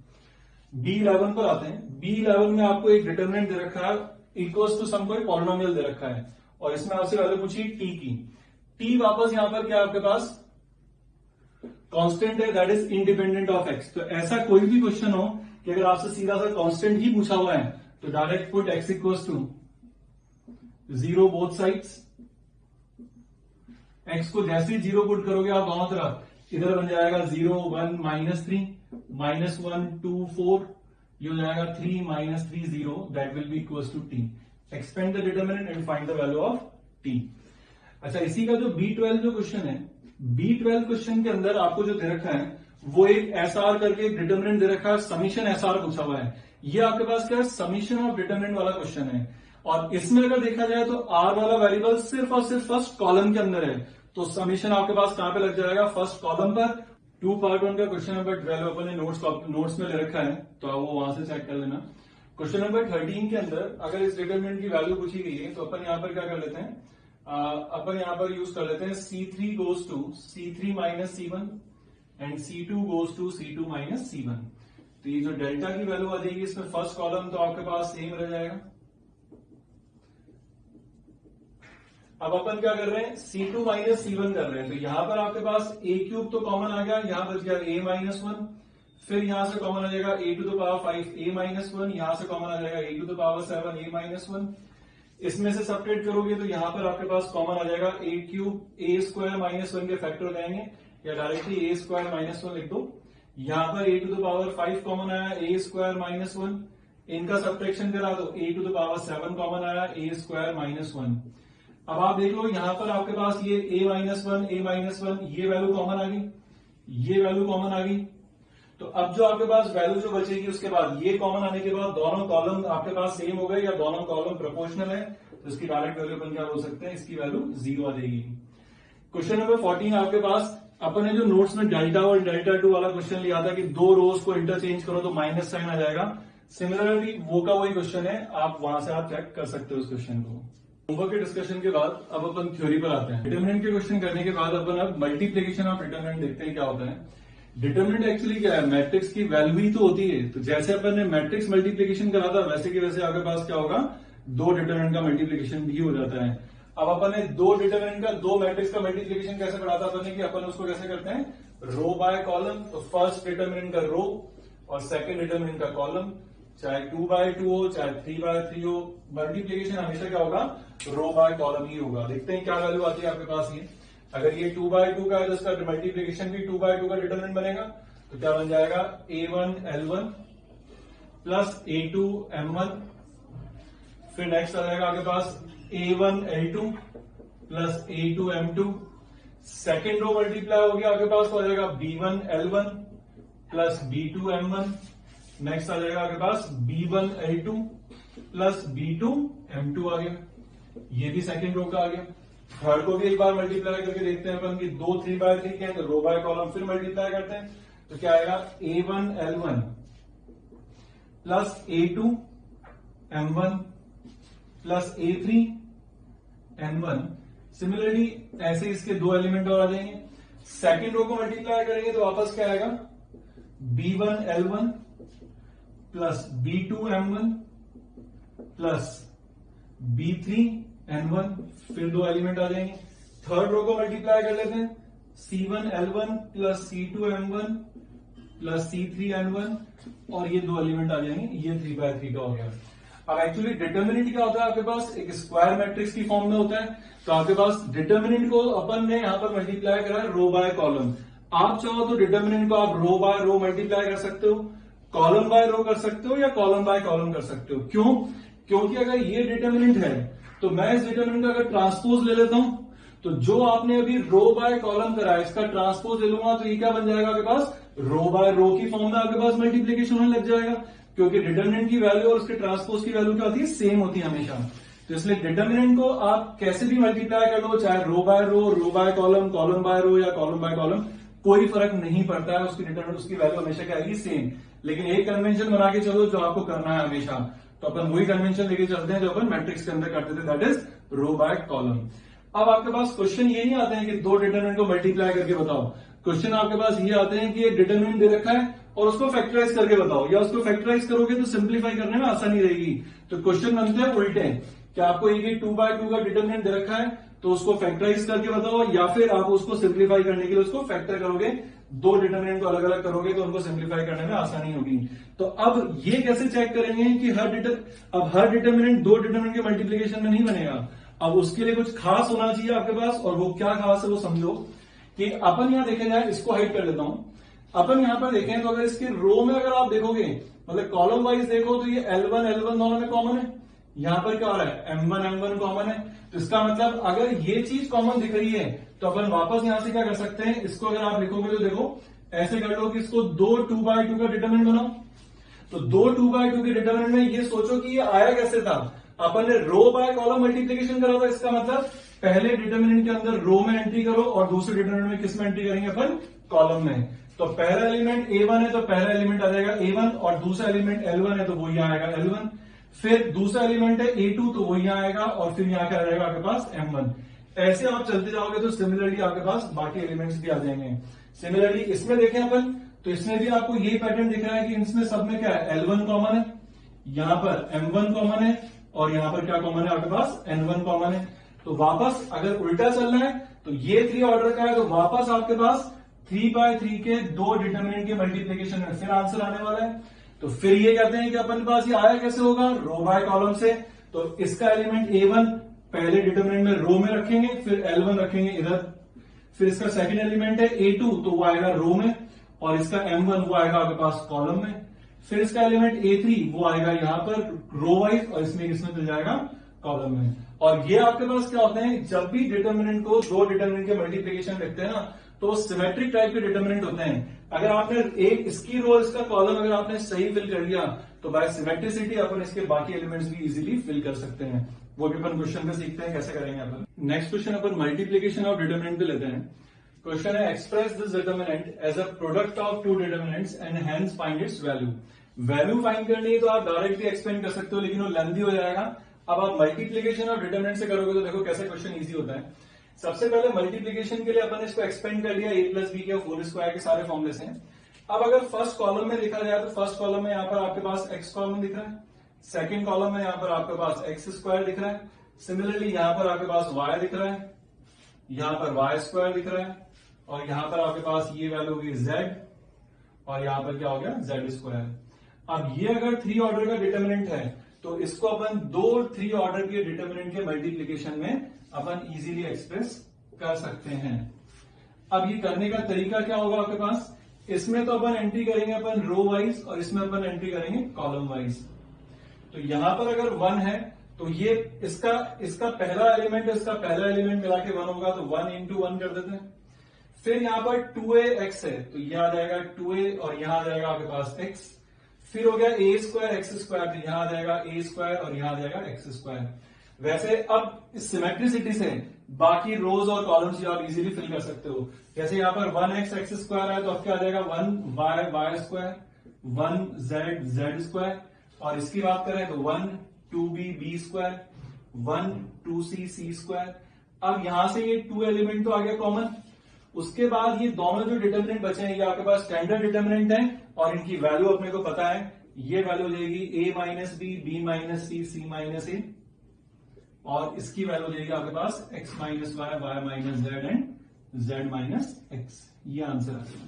B11 पर आते हैं। B11 में आपको एक डिटरमिनेंट दे रखा है, इक्वल्स टू सम कोई पॉलिनोमियल दे रखा है, और इसमें आपसे वैल्यू पूछी T की। T वापस यहां पर क्या आपके पास कांस्टेंट है, that is independent of X। तो ऐसा कोई भी क्वेश्चन हो कि अगर आपसे सीधा सा कांस्टेंट ही पूछा हुआ है तो direct put X equals to 0 both sides. X को जैसे ही 0 पुट करोगे आप दोनों तरफ, इधर बन जाएगा 0 1 माइनस 3 माइनस 1 2 4, ये हो जाएगा 3 minus 3 0, that will be equals to T। Expand the determinant and find the value of T। अच्छा, इसी का जो B12 जो क्वेश्चन है, B12 क्वेश्चन के अंदर आपको जो दे रखा है वो एक SR करके एक डिटरमिनेंट दे रखा है, समीशन SR पूछा हुआ है। ये आपके पास क्या है, समीशन ऑफ डिटरमिनेंट वाला क्वेश्वन है। और इसमें अगर देखा जाए तो R वाला वेरिएबल सिर्फ और सिर्फ फर्स्ट कॉलम के अंदर है, तो समीशन आपके पास कहां पे लग जाएगा, फर्स्ट कॉलम पर। 2 पार्ट 1 का क्वेश्चन नंबर 12 अपन ने नोट्स में ले रखा है, तो आप वो वहां से चेक कर लेना। क्वेश्चन नंबर 13 के अंदर अगर इस डिटरमिनेंट की वैल्यू पूछी गई है तो अपन यहां पर क्या कर लेते हैं, अपन यहां पर यूज कर लेते हैं C3 goes to C3 minus C1 and C2 goes to C2 minus C1। तो ये जो डेल्टा की वैल्यू आ जाएगी इसमें फर्स्ट कॉलम तो आपके पास सेम रह जाएगा। अब अपन क्या कर रहे हैं, C2 माइनस C1 कर रहे हैं। तो यहां पर आपके पास A क्यूब तो कॉमन आ गया, यहां बच गया A माइनस 1। फिर यहां से कॉमन आ जाएगा A to the power 5 A minus 1, यहां से कॉमन आ जाएगा A to the power 7 A minus 1। इसमें से सब्ट्रैक्ट करोगे तो यहां पर आपके पास कॉमन आ जाएगा A cube, A square minus 1 के फैक्टर हो जाएंगे, या डायरेक्टली A स्क्वायर माइनस 1 लिख दो। यहां पर A टू द पावर 5 कॉमन आया, A स्क्वायर माइनस 1, इनका सब्ट्रैक्शन करा तो A टू द पावर 7 कॉमन आया, A स्क्वायर माइनस 1। अब आप देख लो यहां पर आपके पास ये A माइनस 1 ये वैल्यू कॉमन आ गई, ये वैल्यू कॉमन आ गई। तो अब जो आपके पास वैल्यू जो बचेगी उसके बाद ये कॉमन आने के बाद दोनों कॉलम आपके पास सेम हो गए या दोनों कॉलम प्रोपोर्शनल है, तो इसकी डायरेक्ट वैल्यू अपन क्या बोल सकते हैं, इसकी वैल्यू 0 आ जाएगी। क्वेश्चन नंबर 14 आपके पास अपन ने जो नोट्स में डेल्टा और डेल्टा 2 वाला क्वेश्चन लिया था कि 2 रोज को इंटरचेंज करो तो माइनस साइन आ जाएगा। सिमिलरली वो का वही क्वेश्चन है, आप वहां से आप चेक कर सकते हो उस क्वेश्चन को। होमवर्क के डिस्कशन के बाद अब अपन थ्योरी पर आते हैं। डिटरमिनेंट के क्वेश्चन करने के बाद अपन अब मल्टीप्लिकेशन ऑफ डिटरमिनेंट देखते हैं क्या होता है। डिटर्मिनेंट एक्चुअली क्या है, मैट्रिक्स की वैल्यू ही तो होती है। तो जैसे अपन ने मैट्रिक्स मल्टीप्लीकेशन करा था वैसे कि वैसे आपके पास क्या होगा, दो डिटर्मिनेंट का मल्टीप्लीकेशन भी हो जाता है। अब अपन ने दो डिटर्मिनेंट का दो मैट्रिक्स का मल्टीप्लीकेशन कैसे पढ़ा था अपन ने, कि अपन उसको कैसे करते हैं, रो बाय कॉलम। तो फर्स्ट डिटर्मिनेंट का रो और सेकंड डिटर्मिनेंट का कॉलम, चाहे 2x2 हो चाहे 3x3 हो, मल्टीप्लीकेशन हमेशा क्या होगा, रो बाय कॉलम ही होगा। देखते हैं क्या वैल्यू आती है आपके पास। ये अगर ये 2x2 का है तो इसका मल्टीप्लीकेशन भी 2x2 का डिटर्मिनेंट बनेगा। तो क्या बन जाएगा, a1l1 प्लस a2m1। फिर नेक्स्ट आ जाएगा आपके पास a1l2 plus a2m2। Second row multiply हो गया आपके पास, तो आ जाएगा b1l1 प्लस b2m1। नेक्स्ट आ जाएगा आपके पास b1l2 प्लस b2m2 आ गया, ये भी सेकेंड रो का आ गया। थर्ड को भी एक बार मल्टीप्लाई करके देखते हैं अपन कि दो 3x3 के हैं तो रो बाय कॉलम फिर मल्टीप्लाई करते हैं। तो क्या आएगा, a1l1 plus a2m1 plus a3n1। Similarly ऐसे इसके दो एलिमेंट और आ जाएंगे। सेकेंड रो को मल्टीप्लाई करेंगे तो वापस क्या आएगा, b1l1 plus b2m1 plus b3n1। फिर दो एलिमेंट आ जाएंगे। थर्ड रो को मल्टीप्लाई कर लेते हैं, c1l1 plus c2m1 plus c3n1, और ये दो एलिमेंट आ जाएंगे, ये 3x3 का हो गया। अब एक्चुअली डिटर्मिनेंट क्या होता है आपके पास, एक स्क्वायर मैट्रिक्स की फॉर्म में होता है। तो आपके पास डिटर्मिनेंट को अपन ने यहां पर मल्टीप्लाई करा है रो बाय कॉलम। आप चाहो तो डिटर्मिनेंट को आप रो बाय रो मल्टीप्लाई कर सकते हो, कॉलम बाय रो कर सकते हो, या कॉलम बाय कॉलम कर सकते हो। क्यों, क्योंकि अगर ये डिटर्मिनेंट है तो मैं इस डिटर्मिनेंट का अगर ट्रांसपोज ले लेता हूं, तो जो आपने अभी रो बाय कॉलम करा है इसका ट्रांसपोज ले लूंगा तो ये क्या बन जाएगा आपके पास, रो बाय रो की फॉर्म में आपके पास मल्टीप्लीकेशन होने लग जाएगा। क्योंकि डिटर्मिनेंट की वैल्यू और उसके ट्रांसपोज की वैल्यू क्या होती है, सेम होती है हमेशा। तो इसलिए डिटर्मिनेंट को आप कैसे भी मल्टीप्लाई कर लो, चाहे row by row by column, column by row या कॉलम बाय कॉलम, कोई फर्क नहीं पड़ता है। उसकी डिटर्मिनेंट उसकी वैल्यू हमेशा क्या आएगी, सेम। लेकिन एक कन्वेंशन बना के चलो जो आपको करना है हमेशा, तो अपन वही कन्वेंशन लेके चलते हैं जो अपन मैट्रिक्स के अंदर करते थे, that is row by column. अब आपके पास क्वेश्चन ये नहीं आते हैं कि दो डिटर्मिनेंट को मल्टीप्लाई करके बताओ। क्वेश्चन आपके पास ये आते हैं कि एक डिटर्मिनेंट दे रखा है और उसको फैक्टराइज करके बताओ, या उसको फैक्टराइज करोगे तो सिंप्लीफाई करने में आसानी रहेगी। तो क्वेश्चन बनते हैं उल्टे, कि आपको एक 2x2 का डिटर्मिनेंट दे रखा है तो उसको फैक्टराइज करके बताओ, या फिर आप उसको सिंप्लीफाई करने के लिए उसको फैक्टर करोगे, दो डिटर्मिनेंट को अलग अलग करोगे तो उनको सिंप्लीफाई करने में आसानी होगी। तो अब ये कैसे चेक करेंगे कि हर डिटर्मिनेंट दो डिटर्मिनेंट के मल्टीप्लीकेशन में नहीं बनेगा। अब उसके लिए कुछ खास होना चाहिए आपके पास, और वो क्या खास है वो समझो। कि अपन यहां देखें जाए, इसको हाइड कर लेता हूं। अपन यहां पर देखें तो अगर इसके रो में अगर आप देखोगे, मतलब कॉलम वाइज देखो, तो ये L1 दोनों में कॉमन है। यहां पर क्या हो रहा है, M1 कॉमन है। तो इसका मतलब अगर ये चीज कॉमन दिख रही है तो अपन वापस यहां से क्या कर सकते हैं, इसको अगर आप लिखोगे तो देखो ऐसे कर लो कि इसको दो 2x2 का डिटर्मिनेंट बनाओ। तो दो 2x2 के डिटर्मिनेंट में ये सोचो कि ये आया कैसे था, अपन ने रो बाय कॉलम मल्टीप्लीकेशन करा था। इसका मतलब पहले डिटर्मिनेंट के अंदर रो में एंट्री करो और दूसरे डिटर्मिनेंट में किस में एंट्री करेंगे अपन, कॉलम में। तो पहला एलिमेंट a1 है तो पहला एलिमेंट आ जाएगा a1, और दूसरा एलिमेंट L1 है तो वो यहां आएगा L1। फिर दूसरा एलिमेंट है a2 तो वो यहां आएगा, और फिर यहां क्या रहेगा आपके पास M1। ऐसे आप चलते जाओगे तो सिमिलरली आपके पास बाकी एलिमेंट्स भी आ जाएंगे। सिमिलरली इसमें देखें अपन, तो इसमें भी आपको यही पैटर्न दिख रहा है कि इसमें सब में क्या है, L1 कॉमन है, यहां पर M1 कॉमन है, और यहां पर क्या कॉमन है आपके पास, N1 कॉमन है। तो वापस अगर उल्टा चलना है तो ये 3 ऑर्डर का है, तो वापस आपके पास 3x3 के दो डिटर्मिनेंट के मल्टीप्लीकेशन में फिर आंसर आने वाला है। तो फिर ये कहते हैं कि अपन के पास ये आया कैसे होगा, रो बाय कॉलम से। तो इसका एलिमेंट a1 पहले डिटर्मिनेंट में रो में रखेंगे, फिर L1 रखेंगे इधर। फिर इसका सेकंड एलिमेंट है a2 तो वो आएगा रो में, और इसका M1 वो आएगा आपके पास कॉलम में। फिर इसका एलिमेंट a3 वो आएगा यहां पर रो वाइज, और इसमें चल जाएगा कॉलम में। और ये आपके पास क्या होते हैं, जब भी डिटर्मिनेंट को दो डिटर्मिनेंट के मल्टीप्लीकेशन लिखते हैं ना, तो सिमेट्रिक टाइप के डिटर्मिनेंट होते हैं। अगर आपने एक इसकी रो इसका कॉलम अगर आपने सही फिल कर लिया तो बाय सिमेट्रिसिटी अपन इसके बाकी एलिमेंट्स भी इजीली फिल कर सकते हैं। वो भी अपन क्वेश्चन में सीखते हैं कैसे करेंगे अपन। नेक्स्ट क्वेश्चन अपन मल्टीप्लीकेशन ऑफ डिटर्मिनेंट पे लेते हैं। क्वेश्चन है, express this determinant as a product of two determinants and hence find its value. Value find करनी है तो आप डायरेक्टली एक्सप्लेन कर सकते हो, लेकिन वो लेंथी हो जाएगा। अब आप मल्टीप्लीकेशन ऑफ डिटर्मिनेंट से करोगे तो देखो कैसे क्वेश्चन इजी होता है। सबसे पहले मल्टीप्लीकेशन के लिए अपन इसको एक्सपेंड कर लिया, a प्लस बी के होल स्क्वायर के सारे फॉर्मूले से। अब अगर फर्स्ट कॉलम में लिखा जाए तो फर्स्ट कॉलम में यहां पर आपके पास एक्स कॉलम दिख रहा है, सेकंड कॉलम में यहां पर आपके पास एक्स स्क्वायर दिख रहा है, सिमिलरली यहां पर आपके पास वाई दिख रहा है, यहां पर वाई स्क्वायर दिख रहा है, और यहां पर आपके पास ये वैल्यू होगी जेड, और यहां पर क्या हो गया जेड स्क्वायर। अब ये अगर 3 ऑर्डर का डिटर्मिनेंट है तो इसको अपन 3 ऑर्डर के डिटर्मिनेंट के मल्टीप्लीकेशन में अपन इजीली एक्सप्रेस कर सकते हैं। अब ये करने का तरीका क्या होगा आपके पास, इसमें तो अपन एंट्री करेंगे अपन रो वाइज और इसमें अपन एंट्री करेंगे कॉलम वाइज। तो यहां पर अगर 1 है तो ये इसका पहला एलिमेंट इसका पहला एलिमेंट मिला के 1 होगा, तो 1 इंटू 1 कर देते हैं। फिर यहां पर 2ax है तो ये आ जाएगा 2a और यहां आ जाएगा आपके पास x। फिर हो गया a स्क्वायर एक्स स्क्वायर, तो यहां आ जाएगा a स्क्वायर और यहां आ जाएगा एक्स स्क्वायर। वैसे अब इस सिमेट्रिसिटी से बाकी रोज और कॉलम्स आप इजीली फिल कर सकते हो। जैसे यहां पर 1x एक्स स्क्वायर है तो अब क्या आ जाएगा 1y Y square, 1z Z square, और इसकी बात करें तो 1 2b बी स्क्वायर, 1 2c सी स्क्वायर। अब यहां से ये 2 एलिमेंट तो आ गया कॉमन। उसके बाद ये दोनों जो डिटर्मिनेंट बचे हैं ये आपके पास स्टैंडर्ड डिटर्मिनेंट है और इनकी वैल्यू अपने को पता है। ये वैल्यू हो जाएगी a minus B, B minus C, C minus A, और इसकी वैल्यू हो जाएगी आपके पास x minus Y, Y minus Z and z minus X. ये आंसर आ जाएगा।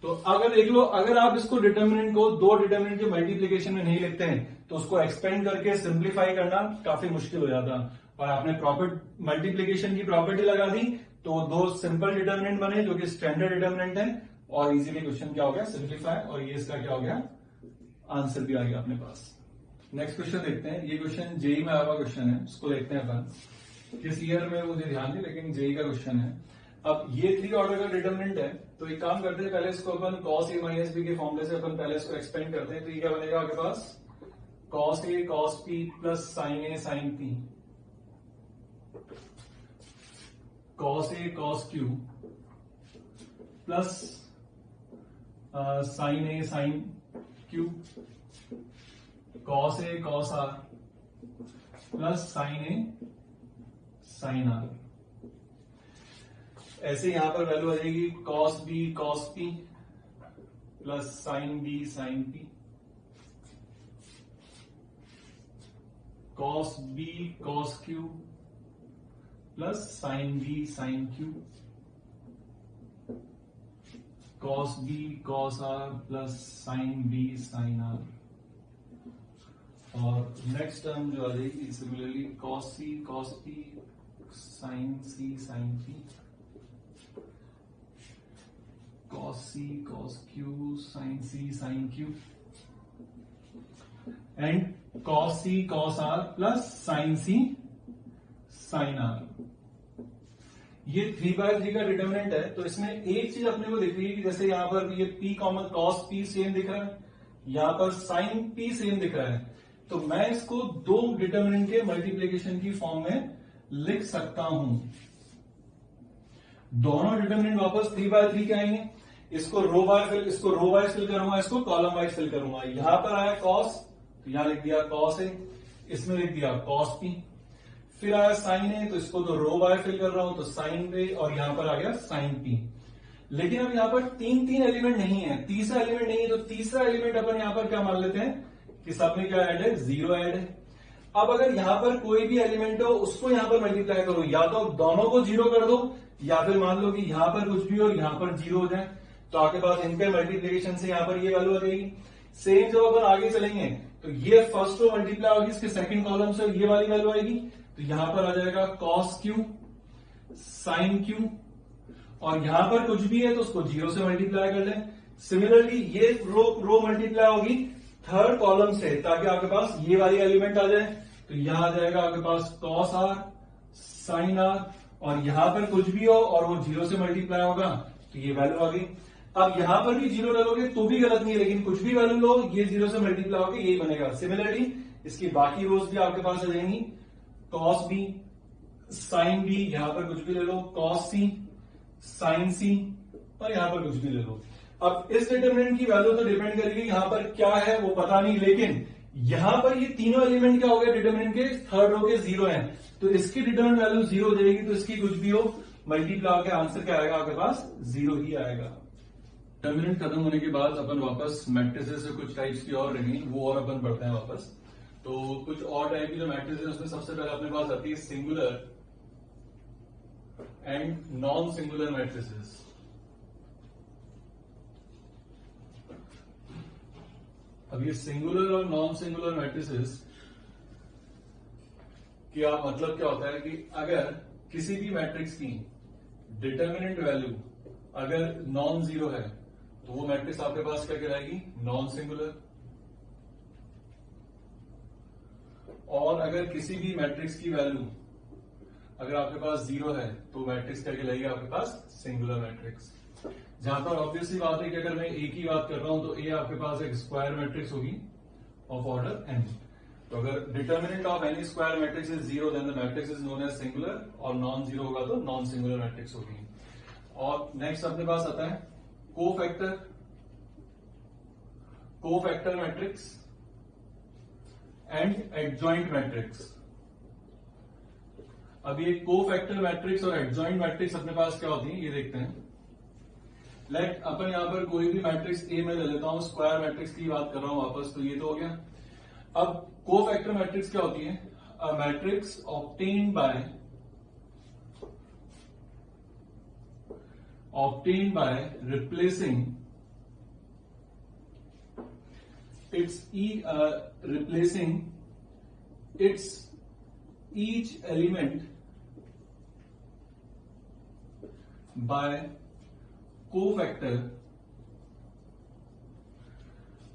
तो अगर देख लो, अगर आप इसको डिटर्मिनेंट को 2 डिटर्मिनेंट के मल्टीप्लीकेशन में नहीं लिखते हैं तो उसको एक्सपेंड करके सिंप्लीफाई करना काफी मुश्किल हो जाता, और आपने प्रॉपर मल्टीप्लीकेशन की प्रॉपर्टी लगा दी तो 2 सिंपल डिटर्मिनेंट बने जो कि स्टैंडर्ड डिटर्मिनेंट है, और इजीली क्वेश्चन क्या हो गया सिंप्लीफाई, और ये इसका क्या हो गया आंसर भी आ गया अपने पास। नेक्स्ट क्वेश्चन देखते हैं। ये क्वेश्चन जेई में आया हुआ क्वेश्चन है, उसको देखते हैं अपन। किस ईयर में मुझे ध्यान नहीं, लेकिन जेई का क्वेश्चन है। अब ये 3 ऑर्डर का डिटर्मिनेंट है तो एक काम करते हैं, पहले इसको अपन cos a माइनस बी के फॉर्मूले से अपन पहले इसको एक्सपेंड करते हैं। तो ये क्या बनेगा आपके पास cos a cos p plus sin a sin p, cos a cos q plus sin a sin q, cos a cos r plus sin a sin r। ऐसे यहां पर वैल्यू आ जाएगी cos b cos p plus sin b sin p, cos b cos q plus sin b sin q, cos b cos r plus sin b sin r। और next term जो आ जाएगी similarly cos c cos p sin c sin p, cos c cos q sin c sin q, and cos c cos r plus sin c sin r। ये 3/3 का determinant है, तो इसमें एक चीज अपने को दिख रही है कि जैसे यहां पर ये p common cos p same दिख रहा है, यहां पर sin p सेम दिख रहा है, तो मैं इसको 2 डिटर्मिनेंट के मल्टीप्लीकेशन की फॉर्म में लिख सकता हूं। दोनों डिटर्मिनेंट वापस 3/3 के आएंगे। इसको रो वाइज फिल करूंगा, इसको कॉलम वाइज फिल करूंगा। यहां पर आया cos, तो यहां लिख दिया cos a, इसमें लिख दिया cos p। फिर आया sin a, तो इसको तो रो वाइज फिल कर रहा हूं तो sin a, और यहां पर आ गया sin p। लेकिन अब यहां पर 3 एलिमेंट नहीं है, तीसरा एलिमेंट नहीं है, तो तीसरा एलिमेंट अपन यहां पर क्या मान लेते हैं कि सब में क्या ऐड है 0 ऐड है। अब अगर यहां पर कोई भी एलिमेंट हो उसको यहां पर मल्टीप्लाई करो, या तो दोनों को 0 कर दो, या फिर मान लो कि यहां पर कुछ भी और यहां पर 0 हो जाए, तो आपके पास इनके मल्टीप्लीकेशन से यहां पर ये वैल्यू आ जाएगी। सेम जब अपन आगे चलेंगे तो ये फर्स्ट रो मल्टीप्लाई होगी, इसके सेकंड कॉलम से ये वाली वैल्यू आएगी, तो यहां पर आ जाएगा cos q sin q, और यहां पर कुछ भी है तो उसको 0 से मल्टीप्लाई कर लें। सिमिलरली ये रो मल्टीप्लाई होगी थर्ड कॉलम से, ताकि आपके पास ये वाली एलिमेंट आ जाए, तो यहां आ जाएगा आपके पास cos r sin r, और यहां पर कुछ भी हो और वो 0 से मल्टीप्लाई होगा तो ये वैल्यू आ गई। अब यहां पर भी 0 डालोगे तो भी गलत नहीं है, लेकिन कुछ भी वैल्यू लो ये 0 से मल्टीप्लाई होकर यही बनेगा। सिमिलरली इसकी बाकी रोज भी आपके पास आ जाएंगी cos b sin b, यहां पर कुछ भी ले लो cos c sin c, और यहां पर कुछ भी ले लो। अब इस डिटर्मिनेंट की वैल्यू तो डिपेंड करेगी यहां पर क्या है वो पता नहीं, लेकिन यहां पर ये तीनों एलिमेंट क्या हो गए डिटर्मिनेंट के थर्ड रो के 0 हैं, तो इसकी डिटर्मिनेंट वैल्यू 0 हो जाएगी, तो इसकी कुछ भी हो मल्टीप्लाई के आंसर क्या आएगा आपके पास 0 ही आएगा। डिटर्मिनेंट खत्म होने के बाद अपन वापस मैट्रिसेस से कुछ टाइप्स की और रहेंगी, वो और अपन पढ़ते हैं वापस। तो कुछ और टाइप की जो मैट्रिसेस है उसमें सबसे पहले अपने पास आती है singular and non singular matrices. अब ये सिंगुलर और नॉन सिंगुलर मैट्रिसेस क्या मतलब क्या होता है कि अगर किसी भी मैट्रिक्स की डिटर्मिनेंट वैल्यू अगर नॉन जीरो है तो वो मैट्रिक्स आपके पास क्या कहलाएगी, नॉन सिंगुलर। और अगर किसी भी मैट्रिक्स की वैल्यू अगर आपके पास जीरो है तो मैट्रिक्स क्या कहलाएगी आपके पास, सिंगुलर मैट्रिक्स। जहां पर ऑब्वियसली बात है कि अगर मैं ए की बात कर रहा हूं तो ए आपके पास एक स्क्वायर मैट्रिक्स होगी ऑफ ऑर्डर एन। तो अगर determinant of any square matrix is zero then the matrix is known as singular, और नॉन जीरो होगा तो नॉन सिंगुलर मैट्रिक्स होगी। और नेक्स्ट अपने पास आता है cofactor matrix and adjoint matrix. अब ये कोफैक्टर मैट्रिक्स और एडजॉइंट मैट्रिक्स अपने पास क्या होती है ये देखते हैं। लेट अपन यहां पर कोई भी मैट्रिक्स ए में ले लेता हूं, स्क्वायर मैट्रिक्स की बात कर रहा हूं वापस, तो ये तो हो गया। अब कोफैक्टर मैट्रिक्स क्या होती है, a matrix obtained by replacing its each element by cofactor।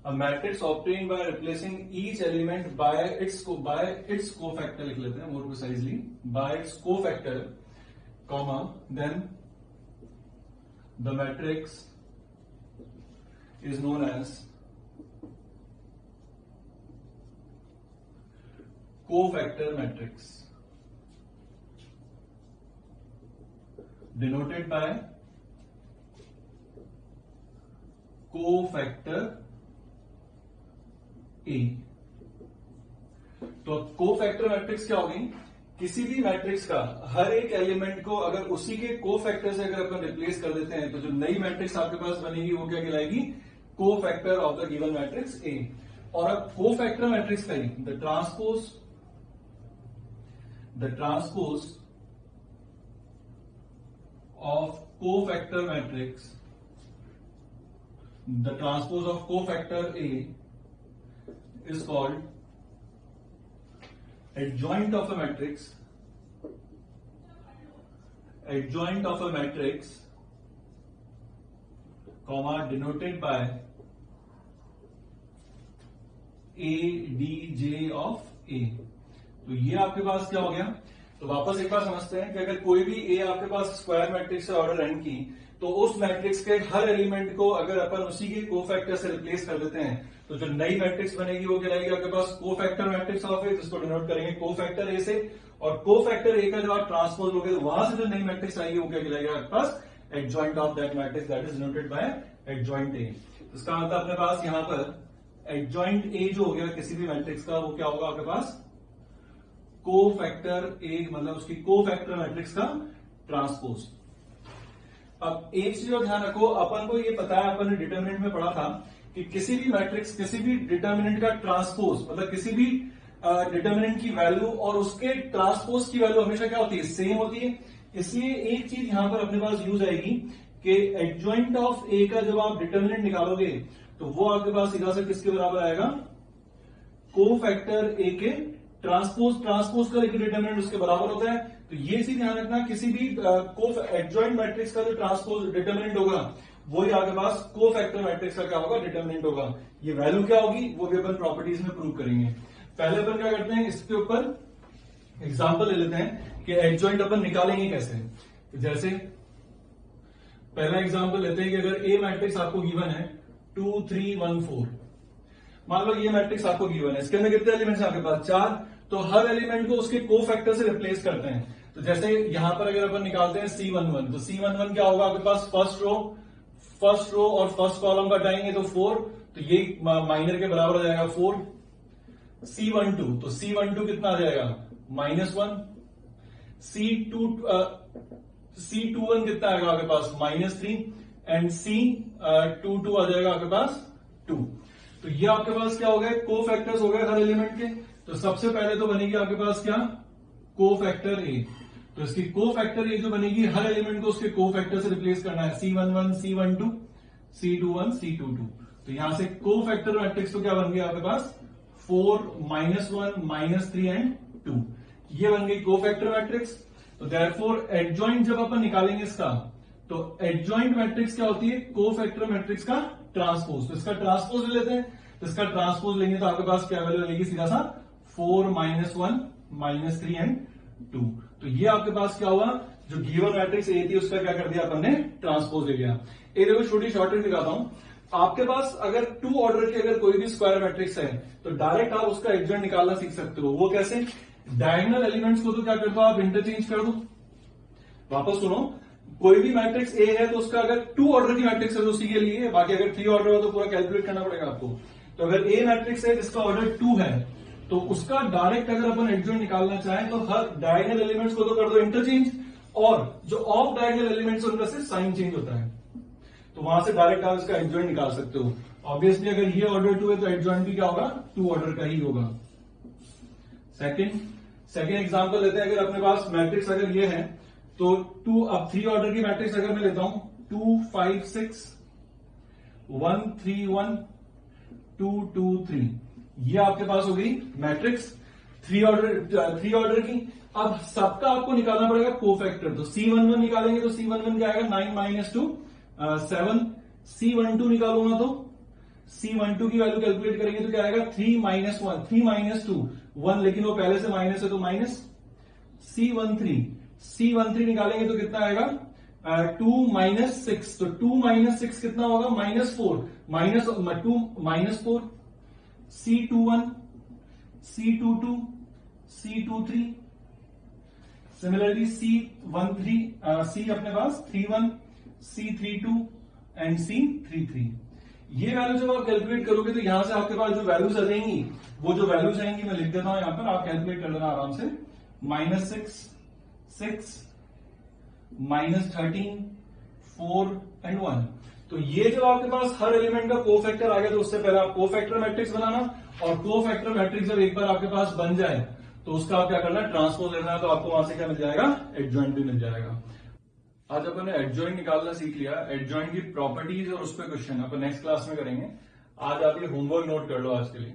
A matrix obtained by replacing each element by its cofactor, लिख लेते हैं more precisely, by its cofactor, comma, then the matrix is known as cofactor matrix, denoted by cofactor A। तो cofactor matrix क्या होगी, किसी भी matrix का हर एक एलिमेंट को अगर उसी के कोफैक्टर से अगर अपन रिप्लेस कर देते हैं तो जो नई मैट्रिक्स आपके पास बनेगी वो क्या कहलाएगी, cofactor of the given matrix A. और अब कोफैक्टर मैट्रिक्स का ही the transpose of cofactor matrix, the transpose of cofactor A is called adjoint of a matrix, comma, denoted by ADJ of A। तो ये आपके पास क्या हो गया, तो वापस एक बार समझते हैं कि अगर कोई भी ए आपके पास स्क्वायर मैट्रिक्स है ऑर्डर एन की, तो उस मैट्रिक्स के हर एलिमेंट को अगर अपन उसी के कोफैक्टर से रिप्लेस कर देते हैं तो जो नई मैट्रिक्स बनेगी वो कहलाएगी आपके पास कोफैक्टर मैट्रिक्स ऑफ ए, जिसको डिनोट करेंगे कोफैक्टर ए से। और कोफैक्टर ए का जब आप ट्रांसपोज हो गए वहां से जो नई मैट्रिक्स आएगी वो क्या कहलाएगा आपके पास, adjoint of that matrix, that is denoted by adjoint A. इसका मतलब अपने पास यहां पर एडजॉइंट ए जो हो गया किसी भी मैट्रिक्स का, वो क्या होगा आपके पास, कोफैक्टर ए, मतलब उसकी कोफैक्टर मैट्रिक्स का ट्रांसपोज। अब एक चीज और ध्यान रखो, अपन को ये पता है, अपन ने डिटर्मिनेंट में पढ़ा था कि किसी भी मैट्रिक्स, किसी भी डिटर्मिनेंट का ट्रांसपोज, मतलब किसी भी डिटर्मिनेंट की वैल्यू और उसके ट्रांसपोज की वैल्यू हमेशा क्या होती है, सेम होती है। इसलिए एक चीज यहां पर अपने पास यूज आएगी कि एडजॉइंट ऑफ ए का जब आप डिटर्मिनेंट निकालोगे तो वो आपके पास सीधा से किसके बराबर आएगा, कोफैक्टर ए के ट्रांसपोज का लेकिन डिटर्मिनेंट उसके बराबर होता है। तो ये चीज ध्यान रखना, किसी भी एडजॉइंट मैट्रिक्स का जो ट्रांसपोज डिटर्मिनेंट होगा वही आपके पास कोफैक्टर मैट्रिक्स का क्या होगा, डिटर्मिनेंट होगा। ये वैल्यू क्या होगी वो भी अपन प्रॉपर्टीज में प्रूव करेंगे। पहले अपन क्या करते हैं, इसके ऊपर एग्जांपल ले लेते हैं कि एडजॉइंट अपन निकालेंगे कैसे। जैसे पहला एग्जांपल लेते हैं कि अगर ए मैट्रिक्स आपको गिवन है 2 3 1 4, मान लो ये मैट्रिक्स आपको गिवन है, इसके अंदर कितने एलिमेंट्स हैं आपके पास, 4। तो हर एलिमेंट को उसके कोफैक्टर से रिप्लेस करते हैं। तो जैसे यहां पर अगर अपन निकालते हैं C11, तो C11 क्या होगा आपके पास, फर्स्ट रो और फर्स्ट कॉलम का हटाएंगे तो 4, तो ये माइनर के बराबर हो जाएगा 4। C12, तो C12 कितना आ जाएगा, -1। C21 कितना आएगा आपके पास, -3। एंड सी 2 2 आ जाएगा आपके पास 2। तो ये आपके पास क्या हो गए, को फैक्टर्स हो गए हर एलिमेंट के। तो सबसे पहले तो बनेगी आपके पास क्या, को फैक्टर ए। तो इसकी को फैक्टर ए जो बनेगी, हर एलिमेंट को उसके को फैक्टर से रिप्लेस करना है, C11 C12 C21 C22। तो यहां से को फैक्टर मैट्रिक्स तो क्या बन गया आपके पास, 4 -1 -3 एंड 2। ये बन गई को फैक्टर मैट्रिक्स। तो देयरफॉर एडजॉइंट जब अपन निकालेंगे इसका, तो एडजॉइंट मैट्रिक्स क्या होती है, को फैक्टर मैट्रिक्स का ट्रांसपोज। तो इसका ट्रांसपोज ले लेते हैं। तो इसका ट्रांसपोज लेंगे तो आपके पास क्या वैल्यू रहेगी, सीधा सा 4 -1 -3 एंड 2। तो ये आपके पास क्या हुआ, जो गिवन मैट्रिक्स ए थी उसका क्या कर दिया अपन ने, ट्रांसपोज ले लिया। ये देखो छोटी शॉर्टकट दिखाता हूं। आपके पास अगर 2 ऑर्डर की अगर कोई भी स्क्वायर मैट्रिक्स है, तो डायरेक्ट आप उसका एडजॉइंट निकालना सीख सकते हो। वो कैसे, डायगोनल एलिमेंट्स को तो क्या कर दो आप, इंटरचेंज कर दो। वापस सुनो, कोई भी मैट्रिक्स ए है तो उसका अगर 2 ऑर्डर की मैट्रिक्स है तो उसी के लिए, बाकी अगर 3 ऑर्डर हो तो पूरा कैलकुलेट करना पड़ेगा आपको। तो अगर ए मैट्रिक्स है जिसका ऑर्डर 2 है, तो उसका डायरेक्ट अगर अपन एडजॉइंट निकालना चाहें तो हर डायगोनल एलिमेंट्स को तो कर दो इंटरचेंज, और जो ऑफ डायगोनल एलिमेंट्स उनका से साइन चेंज होता है, तो वहां से डायरेक्ट आप इसका एडजॉइंट निकाल सकते हो। ऑब्वियसली अगर ये ऑर्डर 2 है तो एडजॉइंट भी क्या होगा, 2 ऑर्डर का ही होगा। सेकेंड एग्जांपल लेते हैं। अगर अपने पास मैट्रिक्स अगर ये है, तो 2, अब 3 ऑर्डर की मैट्रिक्स अगर मैं लेता हूं, 2 5 6 1 3 1 2 2 3, ये आपके पास हो गई मैट्रिक्स 3 ऑर्डर की। अब सबका आपको निकालना पड़ेगा कोफैक्टर। तो C11 निकालेंगे तो C11 क्या आएगा, 9 -2 7। C12 निकालूंगा तो C12 की वैल्यू कैलकुलेट करेंगे तो क्या आएगा, 3 -1 3 -2 1, लेकिन वो पहले से माइनस है तो माइनस। C13 निकालेंगे तो कितना आएगा, 2 -6। तो 2 -6 कितना होगा, -4 -2 -4। C21 C22 C23, similarly C अपने पास 31 C32 एंड C33। ये वैल्यू जब आप कैलकुलेट करोगे तो यहां से आपके पास जो वैल्यूज आ जाएंगी, वो जो वैल्यूज आएंगी मैं लिख देता हूं यहां पर, आप कैलकुलेट कर लेना आराम से। -6 6 -13 4 एंड 1। तो ये जब आपके पास हर एलिमेंट का कोफैक्टर आ गया, तो उससे पहले आप कोफैक्टर मैट्रिक्स बनाना, और कोफैक्टर मैट्रिक्स जब एक बार आपके पास बन जाए तो उसका आप क्या करना है, ट्रांसपोज लेना है। तो आपको वहां से क्या मिल जाएगा, एडजॉइंट भी मिल जाएगा। आज अपन ने एडजॉइंट निकालना सीख लिया। एडजॉइंट की प्रॉपर्टीज और उस पर क्वेश्चन अपन नेक्स्ट क्लास में करेंगे। आज आप ये होमवर्क नोट कर लो आज के लिए।